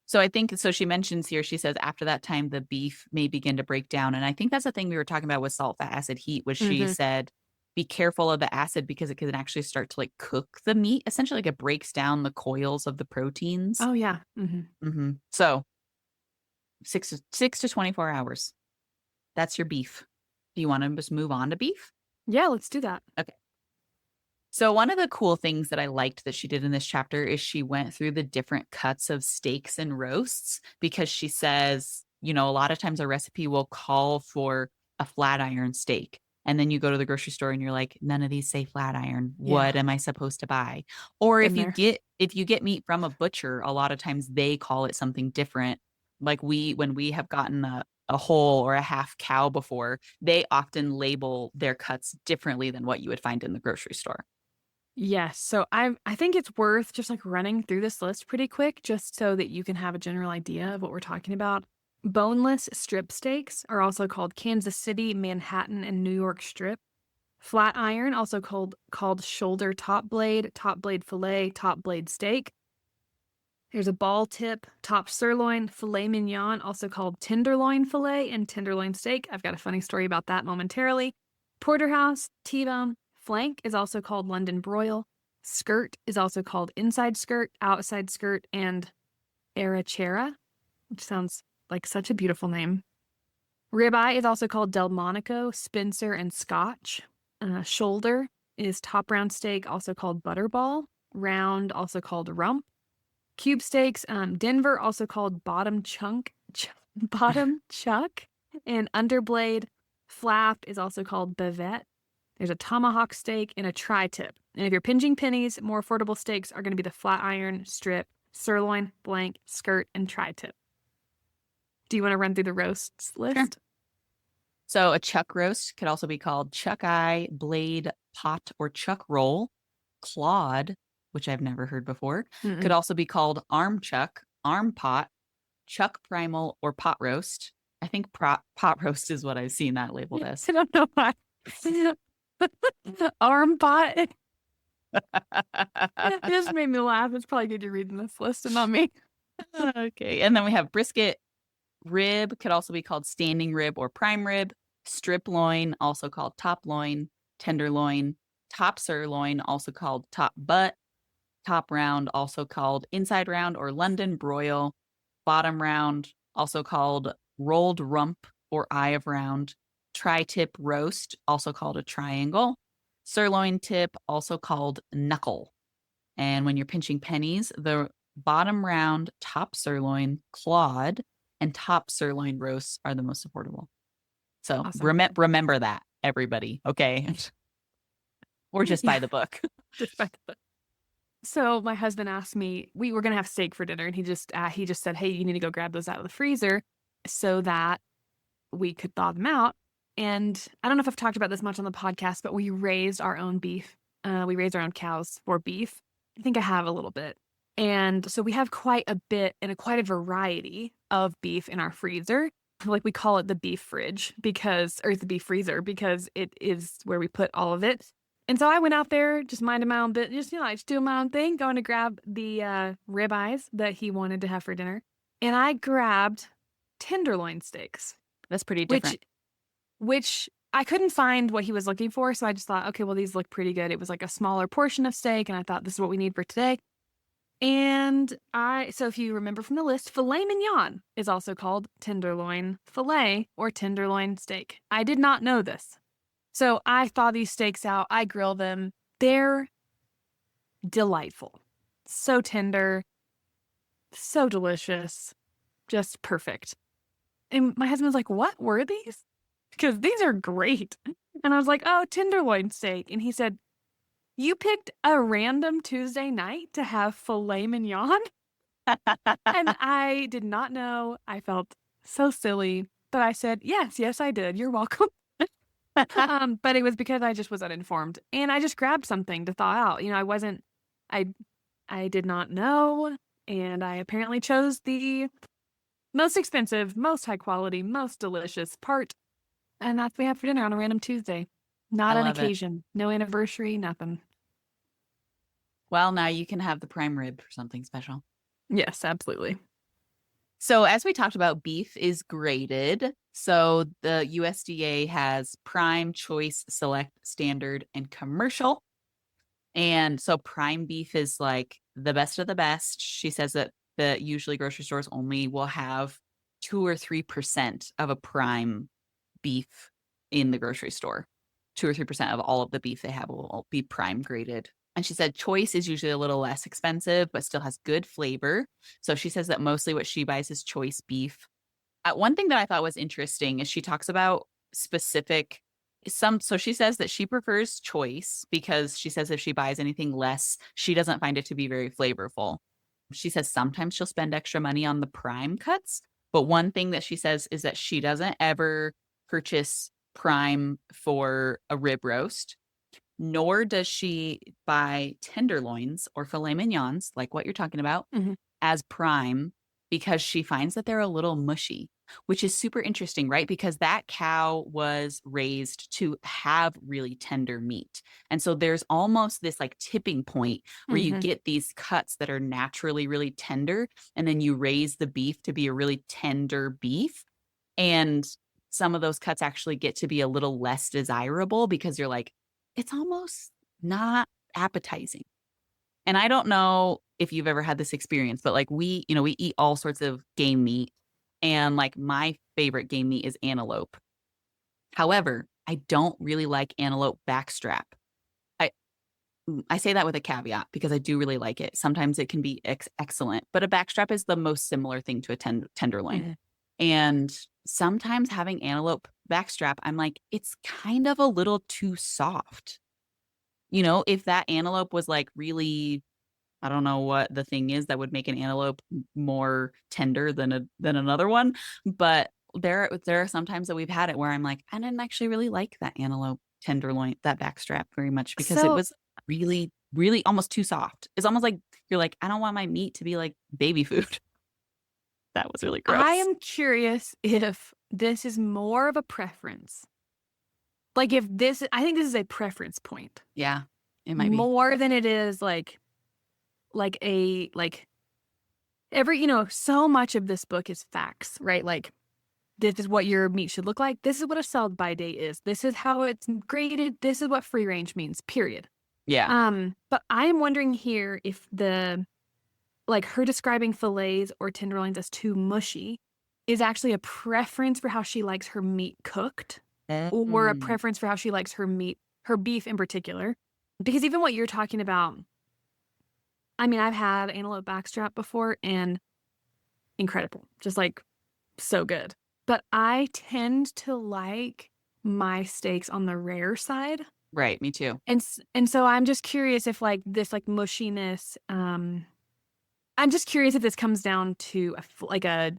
So I think so she mentions here, she says after that time the beef may begin to break down. And I think that's the thing we were talking about with salt, fat, acid, heat, was she Hmm. said be careful of the acid because it can actually start to like cook the meat. Essentially like it breaks down the coils of the proteins. Oh, yeah. Hmm. So 6 to 24 hours. That's your beef. Do you want to just move on to beef? Yeah, let's do that. Okay. So one of the cool things that I liked that she did in this chapter is she went through the different cuts of steaks and roasts because she says, a lot of times a recipe will call for a flat iron steak. And then you go to the grocery store and you're like, none of these say flat iron. Yeah, What am I supposed to buy? Or been there. if you get meat from a butcher, a lot of times they call it something different. Like when we have gotten a whole or a half cow before, they often label their cuts differently than what you would find in the grocery store. Yes. So I think it's worth just like running through this list pretty quick just so that you can have a general idea of what we're talking about. Boneless strip steaks are also called Kansas City, Manhattan, and New York strip. Flat iron, also called shoulder top blade fillet, top blade steak. There's a ball tip, top sirloin, filet mignon, also called tenderloin filet and tenderloin steak. I've got a funny story about that momentarily. Porterhouse, T-bone, flank is also called London broil. Skirt is also called inside skirt, outside skirt, and arrachera, which sounds like such a beautiful name. Ribeye is also called Delmonico, Spencer, and Scotch. Shoulder is top round steak, also called butterball. Round, also called rump. Cube steaks, Denver, also called bottom chuck, and underblade. Flapped is also called bavette. There's a tomahawk steak and a tri-tip. And if you're pinching pennies, more affordable steaks are going to be the flat iron, strip, sirloin, blank, skirt, and tri-tip. Do you want to run through the roasts Sure. list? So a chuck roast could also be called chuck eye, blade, pot, or chuck roll. Clawed, which I've never heard before, could Mm-mm. also be called arm chuck, arm pot, chuck primal, or pot roast. I think pot roast is what I've seen that labeled as. I don't know why. Arm pot. It just made me laugh. It's probably good you're reading this list and not me. Okay. And then we have brisket. Rib could also be called standing rib or prime rib. Strip loin, also called top loin. Tenderloin. Top sirloin, also called top butt. Top round, also called inside round or London broil. Bottom round, also called rolled rump or eye of round. Tri-tip roast, also called a triangle. Sirloin tip, also called knuckle. And when you're pinching pennies, the bottom round, top sirloin, clawed, and top sirloin roasts are the most affordable. So Awesome. remember that, everybody. Okay. Or just buy the book. Just by the book. So my husband asked me, we were gonna have steak for dinner, and he just said, "Hey, you need to go grab those out of the freezer so that we could thaw them out." And I don't know if I've talked about this much on the podcast, but we raised our own beef. We raised our own cows for beef. I think I have a little bit. And so we have quite a bit and quite a variety of beef in our freezer. Like we call it the beef fridge or the beef freezer because it is where we put all of it. And so I went out there, just minding my own bit, I just doing my own thing, going to grab the rib eyes that he wanted to have for dinner. And I grabbed tenderloin steaks. That's pretty different. Which I couldn't find what he was looking for. So I just thought, okay, well, these look pretty good. It was like a smaller portion of steak. And I thought this is what we need for today. And so if you remember from the list, filet mignon is also called tenderloin filet or tenderloin steak. I did not know this. So I thaw these steaks out. I grill them. They're delightful. So tender. So delicious. Just perfect. And my husband was like, "What were these?" Because these are great. And I was like, "Oh, tenderloin steak." And he said, "You picked a random Tuesday night to have filet mignon?" And I did not know. I felt so silly. But I said, yes, I did. You're welcome. But it was because I just was uninformed. And I just grabbed something to thaw out. I did not know. And I apparently chose the most expensive, most high quality, most delicious part. And that's what we have for dinner on a random Tuesday. Not an occasion. No anniversary, nothing. Well, now you can have the prime rib for something special. Yes, absolutely. So as we talked about, beef is graded. So the USDA has prime, choice, select, standard, and commercial. And so prime beef is like the best of the best. She says that usually grocery stores only will have 2 or 3% of a prime beef in the grocery store. 2 or 3% of all of the beef they have will be prime graded. And she said choice is usually a little less expensive, but still has good flavor. So she says that mostly what she buys is choice beef. One thing that I thought was interesting is she talks about specific so she says that she prefers choice because she says if she buys anything less, she doesn't find it to be very flavorful. She says sometimes she'll spend extra money on the prime cuts, but one thing that she says is that she doesn't ever purchase prime for a rib roast, nor does she buy tenderloins or filet mignons, like what you're talking about, as prime because she finds that they're a little mushy, which is super interesting, right? Because that cow was raised to have really tender meat. And so there's almost this like tipping point where you get these cuts that are naturally really tender, and then you raise the beef to be a really tender beef. And some of those cuts actually get to be a little less desirable because you're like, it's almost not appetizing. And I don't know if you've ever had this experience, but like we eat all sorts of game meat. And like my favorite game meat is antelope. However, I don't really like antelope backstrap. I say that with a caveat because I do really like it. Sometimes it can be excellent, but a backstrap is the most similar thing to a tenderloin. And sometimes having antelope backstrap, I'm like, it's kind of a little too soft. If that antelope was like really, I don't know what the thing is that would make an antelope more tender than another one, but there are some times that we've had it where I'm like, I didn't actually really like that antelope tenderloin, that backstrap very much because it was really, really almost too soft. It's almost like you're like, I don't want my meat to be like baby food. That was really gross. I am curious if this is more of a preference Like if this, I think this is a preference point Yeah, it might be. more than it is like every, so much of this book is facts, right? Like this is what your meat should look like. This is what a sell by date is. This is how it's graded. This is what free range means, period. Yeah. But I am wondering here if like her describing fillets or tenderloins as too mushy is actually a preference for how she likes her meat cooked or a Mm. preference for how she likes her meat, her beef in particular. Because even what you're talking about, I mean, I've had antelope backstrap before and incredible, just like so good. But I tend to like my steaks on the rare side. Right, me too. And so I'm just curious if like this like mushiness, I'm just curious if this comes down to like a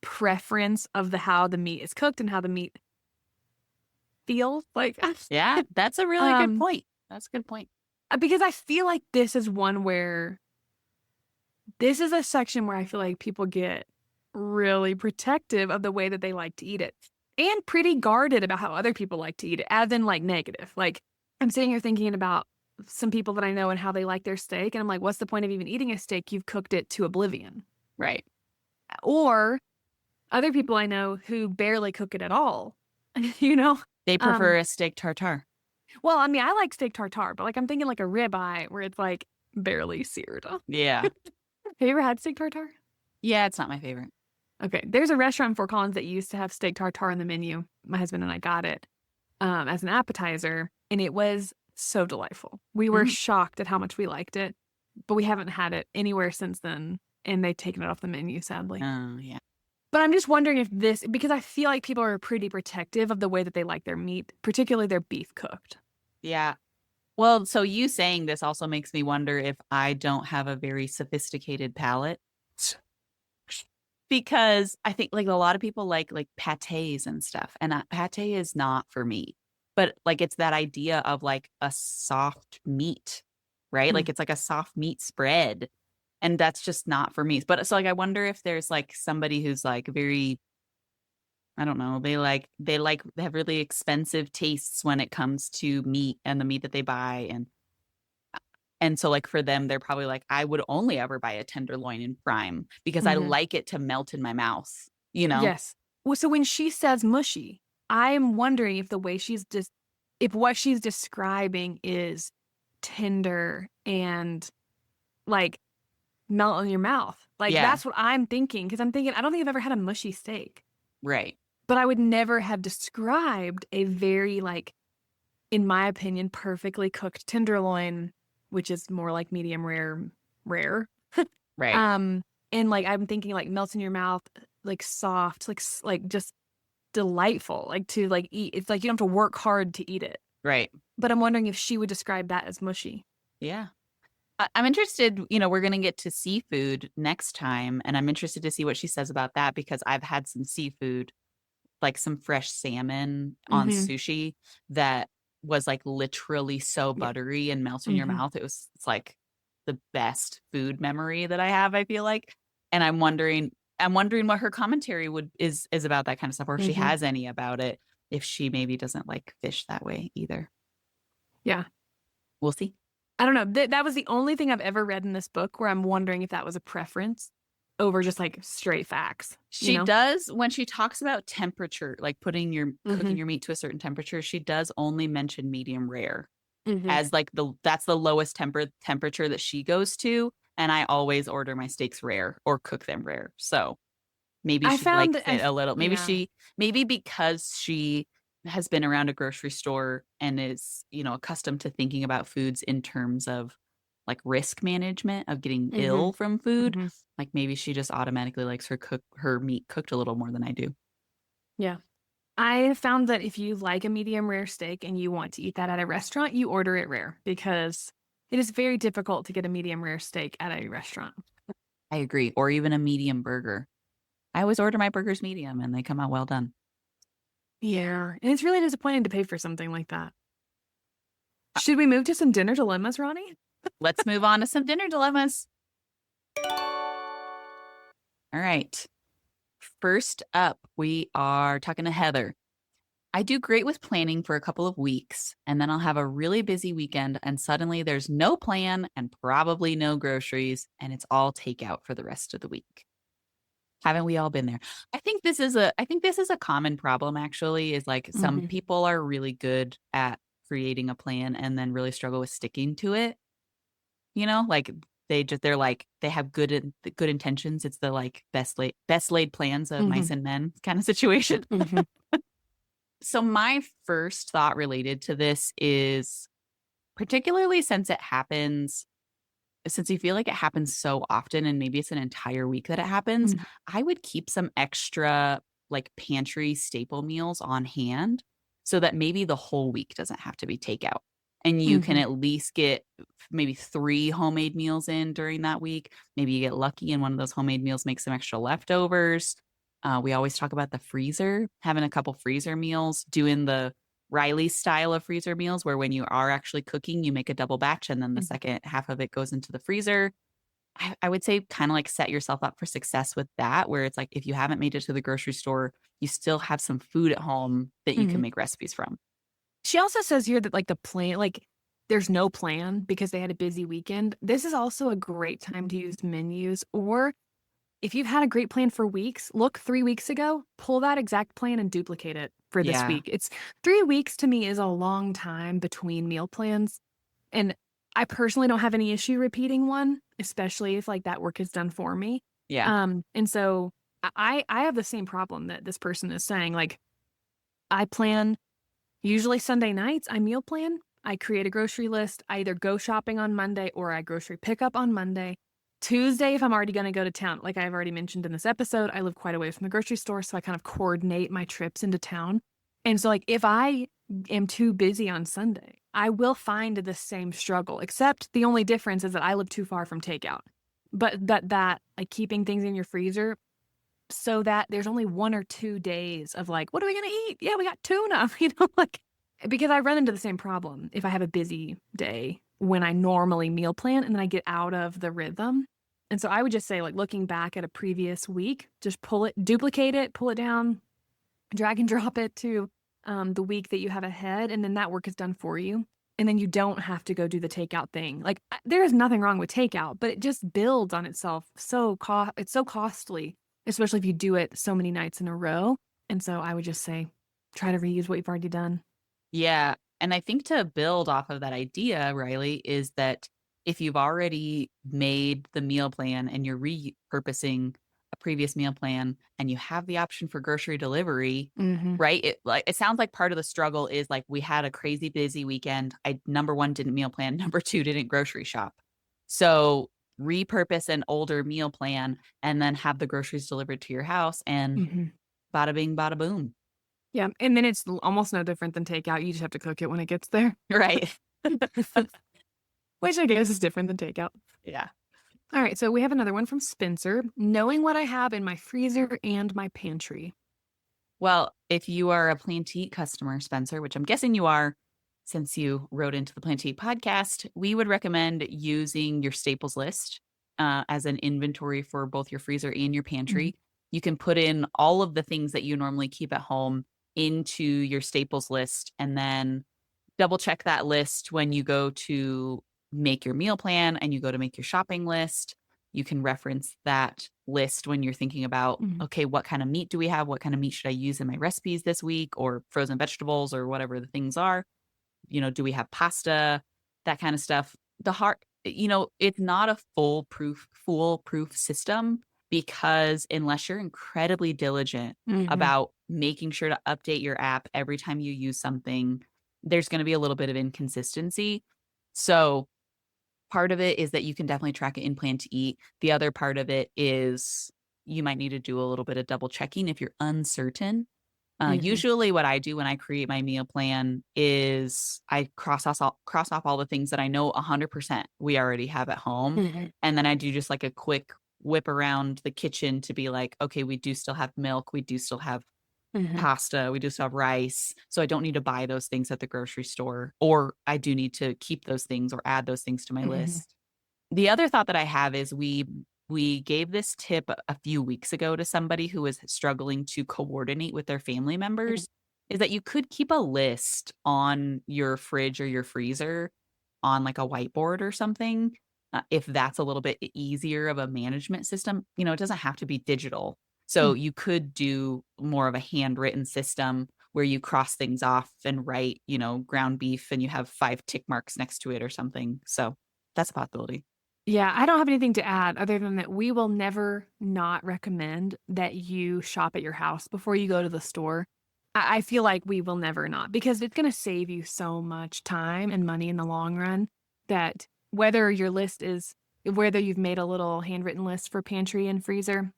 preference of how the meat is cooked and how the meat feels like. Yeah, that's a really good um point. That's a good point. because I feel like this is one where this is a section where I feel like people get really protective of the way that they like to eat it and pretty guarded about how other people like to eat it, as in like negative. Like I'm sitting here thinking about some people that I know and how they like their steak. And I'm like, what's the point of even eating a steak? You've cooked it to oblivion. Right. Or other people I know who barely cook it at all, you know? They Um, prefer a steak tartare. well, I mean, I like steak tartare, but like I'm thinking like a ribeye where it's like barely seared. Have Yeah. you ever had steak tartare? Yeah, it's not my favorite. Okay, there's a restaurant in Fort Collins that used to have steak tartare on the menu. My husband and I got it as an appetizer, and it was so delightful. We were Mm. shocked at how much we liked it, but we haven't had it anywhere since then, and they've taken it off the menu, sadly. Oh, yeah. But I'm just wondering if this, because I feel like people are pretty protective of the way that they like their meat, particularly their beef cooked. Yeah. Well, so you saying this also makes me wonder if I don't have a very sophisticated palate. Because I think like a lot of people like pâtés and stuff, and pâté is not for me. But like it's that idea of like a soft meat, right? Mm. Like it's like a soft meat spread, and that's just not for me. But so like I wonder if there's like somebody who's like very, I don't know, they have really expensive tastes when it comes to meat and the meat that they buy, and so like for them they're probably like I would only ever buy a tenderloin in prime because I Hmm. like it to melt in my mouth, you know? Yes. Well, so when she says mushy, I'm wondering if the way if what she's describing is tender and like melt in your mouth. Like Yeah, that's what I'm thinking. Cause I'm thinking, I don't think I've ever had a mushy steak, right. but I would never have described a very, like, in my opinion, perfectly cooked tenderloin, which is more like medium rare. Right. Um, and like I'm thinking like melts in your mouth, like soft, like just delightful, like to like eat. It's like you don't have to work hard to eat it. Right. But I'm wondering if she would describe that as mushy. Yeah. I'm interested, we're going to get to seafood next time, and I'm interested to see what she says about that because I've had some seafood, like some fresh salmon on Mm-hmm. sushi that was like literally so Yeah. buttery and melts in your Mm-hmm. mouth. It's like the best food memory that I have, I feel like. And I'm wondering what her commentary is about that kind of stuff, or if she Mm-hmm. has any about it, if she maybe doesn't like fish that way either. Yeah. We'll see. I don't know. That was the only thing I've ever read in this book where I'm wondering if that was a preference over just like straight facts, you She know? does when she talks about temperature, like Mm-hmm. cooking your meat to a certain temperature, she does only mention medium rare Mm-hmm. as like that's the lowest temperature that she goes to, and I always order my steaks rare or cook them rare. So maybe I she found likes that it a little. yeah. Maybe because she has been around a grocery store and is, accustomed to thinking about foods in terms of like risk management of getting Mm-hmm. ill from food. Mm-hmm. Like maybe she just automatically likes her meat cooked a little more than I do. Yeah. I have found that if you like a medium rare steak and you want to eat that at a restaurant, you order it rare because it is very difficult to get a medium rare steak at a restaurant. I agree. Or even a medium burger. I always order my burgers medium and they come out well done. Yeah. And it's really disappointing to pay for something like that. Should we move to some dinner dilemmas, Ronnie? Let's move on to some dinner dilemmas. All right. First up, we are talking to Heather. I do great with planning for a couple of weeks, and then I'll have a really busy weekend, and suddenly there's no plan and probably no groceries, and it's all takeout for the rest of the week. Haven't we all been there? I think this is a common problem actually, is like some Mhm. people are really good at creating a plan and then really struggle with sticking to it, you know? Like they're like they have good intentions. It's the like best laid plans of mice Mhm. and men kind of situation. Mhm. So my first thought related to this is particularly since you feel like it happens so often and maybe it's an entire week that it happens, Mhm. I would keep some extra like pantry staple meals on hand so that maybe the whole week doesn't have to be takeout. And you can Mhm. at least get maybe 3 homemade meals in during that week. Maybe you get lucky and one of those homemade meals makes some extra leftovers. We always talk about the freezer, having a couple freezer meals, doing the Riley style of freezer meals where when you are actually cooking, you make a double batch and then the Mhm. second half of it goes into the freezer. I would say kind of like set yourself up for success with that, where it's like if you haven't made it to the grocery store, you still have some food at home that you can Mhm. make recipes from. She also says here that, like, there's no plan because they had a busy weekend. This is also a great time to use menus, or if you've had a great plan for weeks, look 3 weeks ago, pull that exact plan and duplicate it for this Yeah. week. It's 3 weeks to me is a long time between meal plans, and I personally don't have any issue repeating one, especially if, like, that work is done for me. Yeah. And so I have the same problem that this person is saying, like, I plan usually Sunday nights, I meal plan. I create a grocery list. I either go shopping on Monday or I grocery pick up on Monday. Tuesday, if I'm already going to go to town, like I've already mentioned in this episode, I live quite away from the grocery store. So I kind of coordinate my trips into town. And so, like, if I am too busy on Sunday, I will find the same struggle, except the only difference is that I live too far from takeout. But that like keeping things in your freezer so that there's only 1 or 2 days of like, "What are we gonna eat? Yeah, we got tuna," like because I run into the same problem if I have a busy day when I normally meal plan and then I get out of the rhythm. And so I would just say, like, looking back at a previous week, just duplicate it, pull it down, drag and drop it to, the week that you have ahead, and then that work is done for you. And then you don't have to go do the takeout thing. Like, there is nothing wrong with takeout, but it just builds on itself it's so costly, especially if you do it so many nights in a row. And so I would just say, try to reuse what you've already done. Yeah. And I think to build off of that idea, Riley, is that if you've already made the meal plan and you're repurposing a previous meal plan and you have the option for grocery delivery, Mhm. right? It sounds like part of the struggle is like we had a crazy busy weekend. I number one didn't meal plan, number two didn't grocery shop. So repurpose an older meal plan and then have the groceries delivered to your house and Mhm. bada bing, bada boom. Yeah, and then it's almost no different than takeout. You just have to cook it when it gets there. Right. Which I guess is different than takeout. Yeah. All right, so we have another one from Spencer. Knowing what I have in my freezer and my pantry. Well, if you are a Plan to Eat customer, Spencer, which I'm guessing you are, since you wrote into the Plan to Eat podcast, we would recommend using your staples list as an inventory for both your freezer and your Mhm. pantry. You can put in all of the things that you normally keep at home into your staples list and then double check that list when you go to make your meal plan and you go to make your shopping list. You can reference that list when you're thinking about, Mhm. okay, what kind of meat do we have? What kind of meat should I use in my recipes this week or frozen vegetables or whatever the things are? Do we have pasta? That kind of stuff. It's not a foolproof system because unless you're incredibly diligent Mhm. about making sure to update your app every time you use something, there's going to be a little bit of inconsistency. So part of it is that you can definitely track it in Plan to Eat. The other part of it is you might need to do a little bit of double checking if you're uncertain. Mhm. Usually what I do when I create my meal plan is I cross off all the things that I know 100% we already have at home. Mhm. And then I do just like a quick whip around the kitchen to be like, okay, we do still have milk. We do still have Mhm. pasta. We do still have rice. So I don't need to buy those things at the grocery store, or I do need to keep those things or add those things to my Mhm. list. The other thought that I have is we gave this tip a few weeks ago to somebody who was struggling to coordinate with their family Mhm. members. is that you could keep a list on your fridge or your freezer on like a whiteboard or something. If that's a little bit easier of a management system, it doesn't have to be digital. So Hmm. you could do more of a handwritten system where you cross things off and write, ground beef and you have 5 tick marks next to it or something. So that's a possibility. Yeah, I don't have anything to add other than that we will never not recommend that you shop at your house before you go to the store. I feel like we will never not because it's going to save you so much time and money in the long run that whether you've made a little handwritten list for pantry and freezer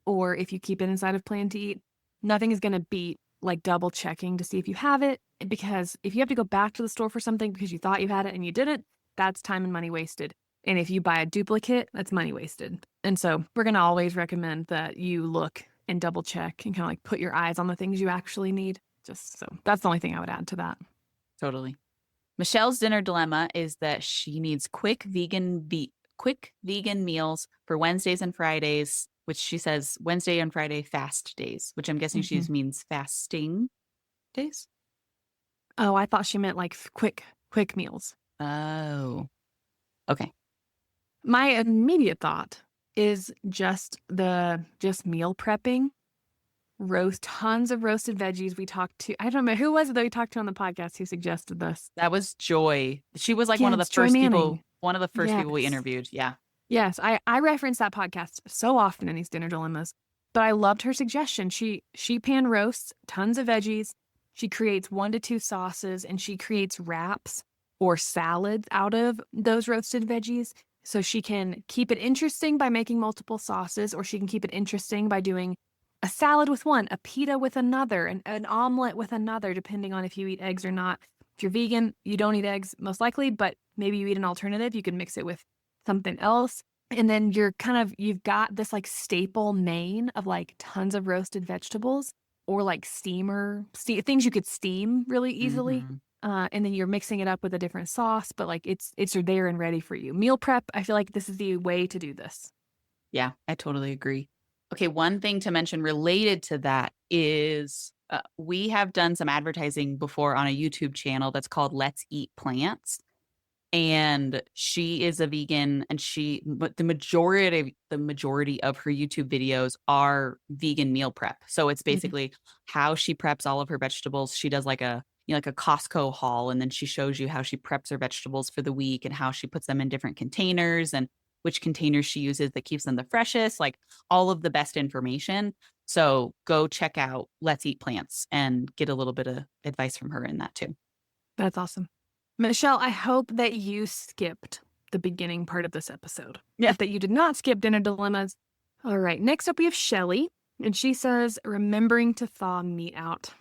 or if you keep it inside of Plan to Eat, nothing is going to beat like double checking to see if you have it. Because if you have to go back to the store for something because you thought you had it and you didn't, that's time and money wasted. And if you buy a duplicate, that's money wasted. And so we're going to always recommend that you look and double check and kind of like put your eyes on the things you actually need. Just so that's the only thing I would add to that. Totally. Michelle's dinner dilemma is that she needs quick vegan meals for Wednesdays and Fridays, which she says Wednesday and Friday fast days, which I'm guessing she Mhm. means fasting days. Oh, I thought she meant like quick meals. Oh, okay. My immediate thought is just meal prepping. Roast tons of roasted veggies. We talked to, I don't remember who was it that we talked to on the podcast who suggested this. That was Joy. She was like Yes, Joy Manning. one of the first people we Yes. interviewed. Yeah. Yes, I reference that podcast so often in these dinner dilemmas, but I loved her suggestion. She pan roasts tons of veggies. She creates 1 to 2 sauces and she creates wraps or salads out of those roasted veggies. So she can keep it interesting by making multiple sauces, or she can keep it interesting by doing a salad with one, a pita with another, an omelet with another, depending on if you eat eggs or not. If you're vegan, you don't eat eggs most likely, but maybe you eat an alternative. You can mix it with something else. And then you've got this like staple main of like tons of roasted vegetables or like things you could steam really easily. Hmm. And then you're mixing it up with a different sauce, but like it's there and ready for you. Meal prep, I feel like this is the way to do this. Yeah, I totally agree. Okay, one thing to mention related to that is we have done some advertising before on a YouTube channel that's called Let's Eat Plants. And she is a vegan and but the majority of her YouTube videos are vegan meal prep. So it's Mhm. basically how she preps all of her vegetables. She does like like a Costco haul, and then she shows you how she preps her vegetables for the week and how she puts them in different containers and which containers she uses that keeps them the freshest, like all of the best information. So go check out Let's Eat Plants and get a little bit of advice from her in that too. That's awesome. Michelle, I hope that you skipped the beginning part of this episode, Yeah. but that you did not skip dinner dilemmas. All right, next up we have Shelly, and she says, remembering to thaw meat out.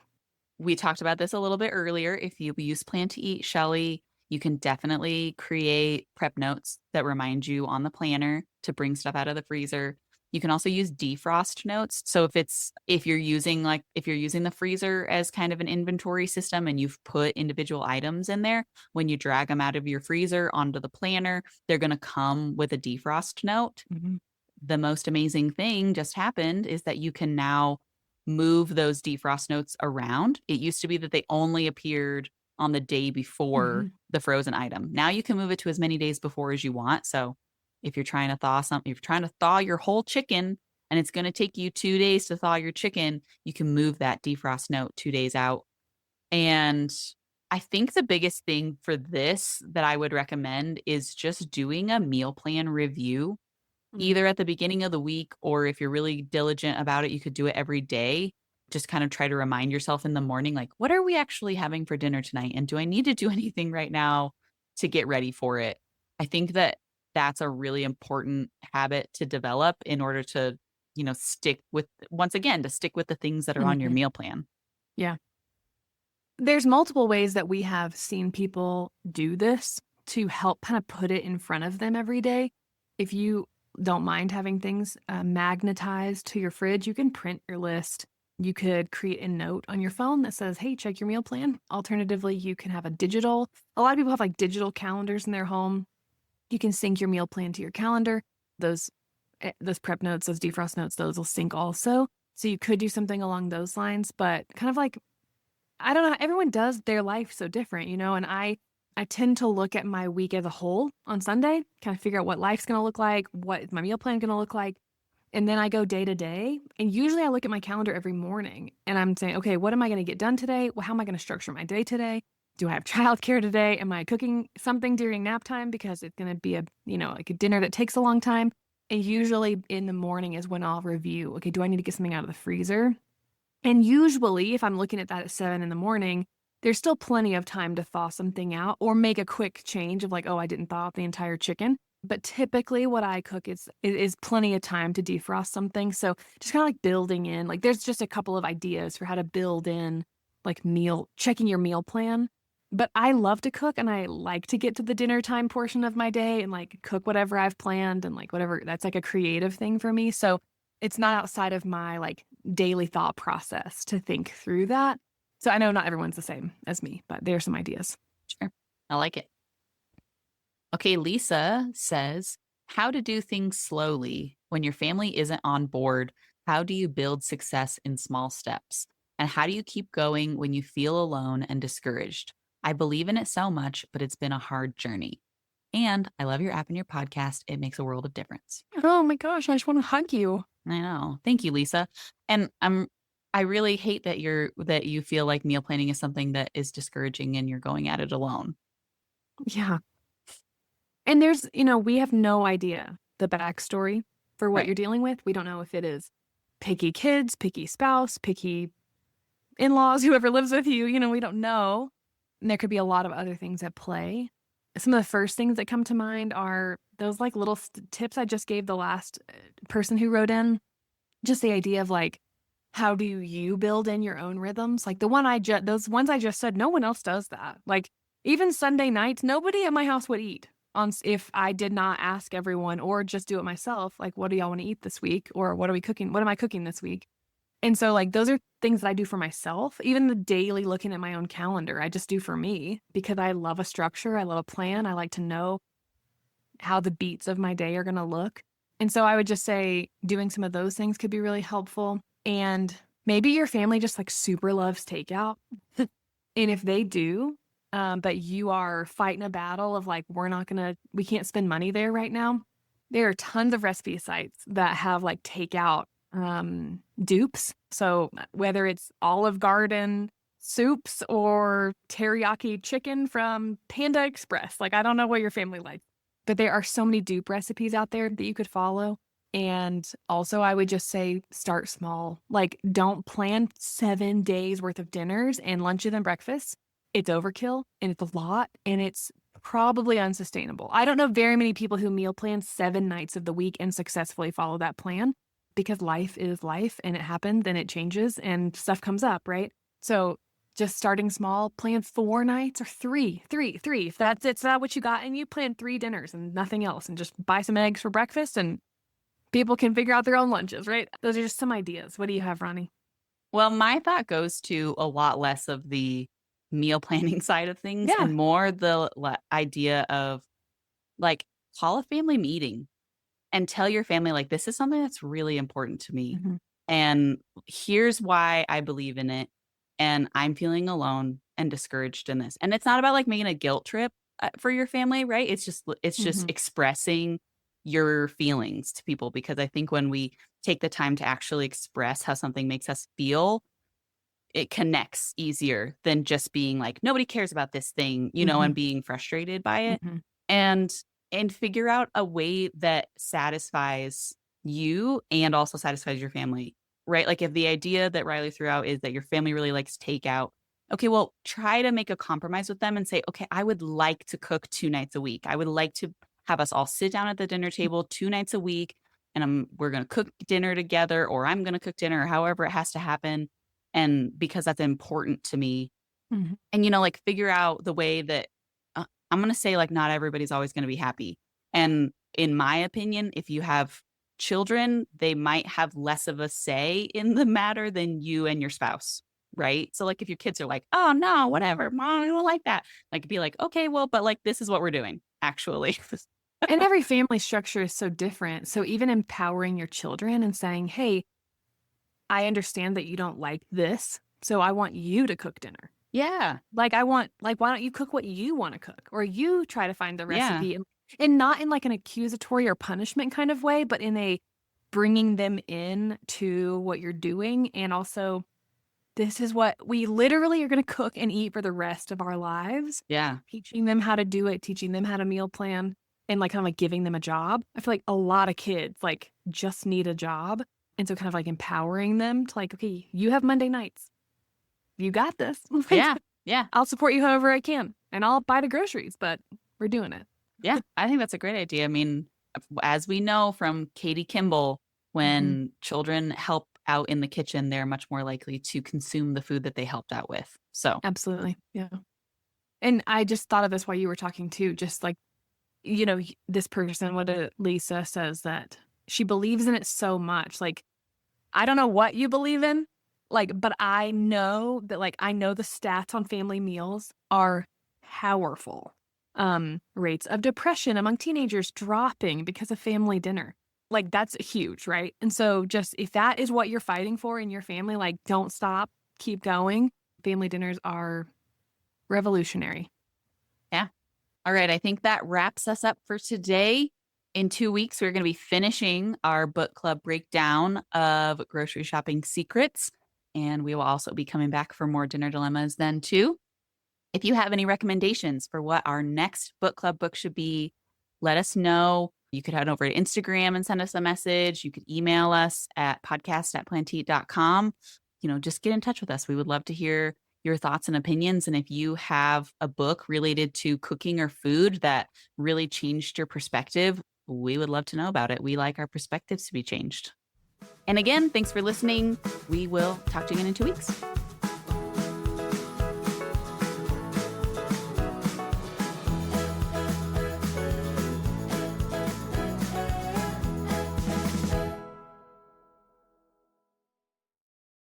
We talked about this a little bit earlier. If you use Plan to Eat, Shelly, you can definitely create prep notes that remind you on the planner to bring stuff out of the freezer. You can also use defrost notes. So if you're using the freezer as kind of an inventory system and you've put individual items in there, when you drag them out of your freezer onto the planner, they're going to come with a defrost note. Mhm. The most amazing thing just happened is that you can now move those defrost notes around. It used to be that they only appeared on the day before Mhm. the frozen item. Now you can move it to as many days before as you want. So if you're trying to thaw something, if you're trying to thaw your whole chicken and it's going to take you 2 days to thaw your chicken, you can move that defrost note 2 days out. And I think the biggest thing for this that I would recommend is just doing a meal plan review Mhm. either at the beginning of the week, or if you're really diligent about it, you could do it every day. Just kind of try to remind yourself in the morning, like, what are we actually having for dinner tonight? And do I need to do anything right now to get ready for it? I think that that's a really important habit to develop in order to, stick with the things that are on your Mhm. meal plan. Yeah. There's multiple ways that we have seen people do this to help kind of put it in front of them every day. If you don't mind having things magnetized to your fridge, you can print your list. You could create a note on your phone that says, hey, check your meal plan. Alternatively, you can have a lot of people have like digital calendars in their home. You can sync your meal plan to your calendar. Those those prep notes, those defrost notes, those will sync also. So you could do something along those lines, but kind of like I don't know, everyone does their life so different, and I tend to look at my week as a whole on Sunday, kind of figure out what life's gonna look like, what is my meal plan gonna look like, and then I go day to day. And usually I look at my calendar every morning and I'm saying, okay, what am I gonna get done today? Well, how am I gonna structure my day today? Do I have childcare today? Am I cooking something during nap time because it's gonna be like a dinner that takes a long time? And usually in the morning is when I'll review, okay, do I need to get something out of the freezer? And usually, if I'm looking at that at 7 in the morning, there's still plenty of time to thaw something out or make a quick change of like, "Oh, I didn't thaw out the entire chicken." But typically what I cook is plenty of time to defrost something. So just kinda like building in, like there's just a couple of ideas for how to build in like checking your meal plan. But I love to cook and I like to get to the dinner time portion of my day and like cook whatever I've planned and like whatever that's like a creative thing for me. So it's not outside of my like daily thought process to think through that. So I know not everyone's the same as me, but there are some ideas. Sure. I like it. Okay, Lisa says, how to do things slowly when your family isn't on board. How do you build success in small steps? And how do you keep going when you feel alone and discouraged? I believe in it so much, but it's been a hard journey. And I love your app and your podcast. It makes a world of difference. Oh my gosh, I just want to hug you. I know. Thank you, Lisa. And I really hate that you feel like meal planning is something that is discouraging and you're going at it alone. Yeah. And we have no idea the backstory for what Right. you're dealing with. We don't know if it is picky kids, picky spouse, picky in-laws, whoever lives with you, we don't know. And there could be a lot of other things at play. Some of the first things that come to mind are those like little tips I just gave the last person who wrote in. Just the idea of like, how do you build in your own rhythms? Like those ones I just said, no one else does that. Like even Sunday nights, nobody at my house would eat if I did not ask everyone or just do it myself. Like, what do y'all want to eat this week? Or what are we cooking? What am I cooking this week? And so like those are things that I do for myself. Even the daily looking at my own calendar, I just do for me because I love a structure. I love a plan. I like to know how the beats of my day are going to look. And so I would just say doing some of those things could be really helpful. And maybe your family just like super loves takeout. And if they do, but you are fighting a battle of like, we can't spend money there right now. There are tons of recipe sites that have like takeout dupes. So whether it's Olive Garden soups or teriyaki chicken from Panda Express, like I don't know what your family likes, but there are so many dupe recipes out there that you could follow. And also I would just say start small. Like don't plan 7 days worth of dinners and lunches and breakfasts. It's overkill and it's a lot and it's probably unsustainable. I don't know very many people who meal plan 7 nights of the week and successfully follow that plan because life is life and it happens and it changes and stuff comes up, right? So just starting small, plan 4 nights or three. If that's it's not what you got, and you plan 3 dinners and nothing else, and just buy some eggs for breakfast, and people can figure out their own lunches, right? Those are just some ideas. What do you have, Ronnie? Well, my thought goes to a lot less of the meal planning side of things Yeah. and more the idea of like call a family meeting and tell your family, like, this is something that's really important to me. Mhm. And here's why I believe in it. And I'm feeling alone and discouraged in this. And it's not about like making a guilt trip for your family, right? It's just Mhm. expressing your feelings to people because I think when we take the time to actually express how something makes us feel, it connects easier than just being like, nobody cares about this thing, and Mhm. being frustrated by it. Mhm. And figure out a way that satisfies you and also satisfies your family, right? Like if the idea that Riley threw out is that your family really likes takeout, okay, well, try to make a compromise with them and say, okay, I would like to cook 2 nights a week. I would like to have us all sit down at the dinner table 2 nights a week and we're going to cook dinner together or I'm going to cook dinner or however it has to happen. And because that's important to me. Mhm. And, like figure out the way that I'm going to say like not everybody's always going to be happy. And in my opinion, if you have children, they might have less of a say in the matter than you and your spouse. Right. So like if your kids are like, oh no, whatever, mom, I don't like that. Like be like, okay, well, but like this is what we're doing, actually. And every family structure is so different. So even empowering your children and saying, "Hey, I understand that you don't like this. So I want you to cook dinner. Yeah. Like, why don't you cook what you want to cook? Or you try to find the Yeah. recipe and not in like an accusatory or punishment kind of way, but in a bringing them in to what you're doing. And also, this is what we literally are going to cook and eat for the rest of our lives. Yeah. Teaching them how to do it, teaching them how to meal plan, and like kind of like giving them a job. I feel like a lot of kids like just need a job. And so kind of like empowering them to like, okay, you have Monday nights. You got this. Like, Yeah. Yeah. I'll support you however I can and I'll buy the groceries, but we're doing it. Yeah. I think that's a great idea. I mean, as we know from Katie Kimball, Mhm. when children help out in the kitchen, they're much more likely to consume the food that they helped out with. So, Absolutely. Yeah. And I just thought of this while you were talking too, just like, this person, Lisa says that she believes in it so much. Like, I don't know what you believe in, like, but I know that, like, I know the stats on family meals are powerful. Rates of depression among teenagers dropping because of family dinner. Like, that's huge, right? And so just if that is what you're fighting for in your family, like, don't stop, keep going. Family dinners are revolutionary. yeah. All right. I think that wraps us up for today. In 2 weeks, we're going to be finishing our book club breakdown of Grocery Shopping Secrets. And we will also be coming back for more dinner dilemmas then, too. If you have any recommendations for what our next book club book should be, let us know. You could head over to Instagram and send us a message. You could email us at podcast@planteat.com. Just get in touch with us. We would love to hear your thoughts and opinions. And if you have a book related to cooking or food that really changed your perspective, we would love to know about it. We like our perspectives to be changed. And again, thanks for listening. We will talk to you again in 2 weeks.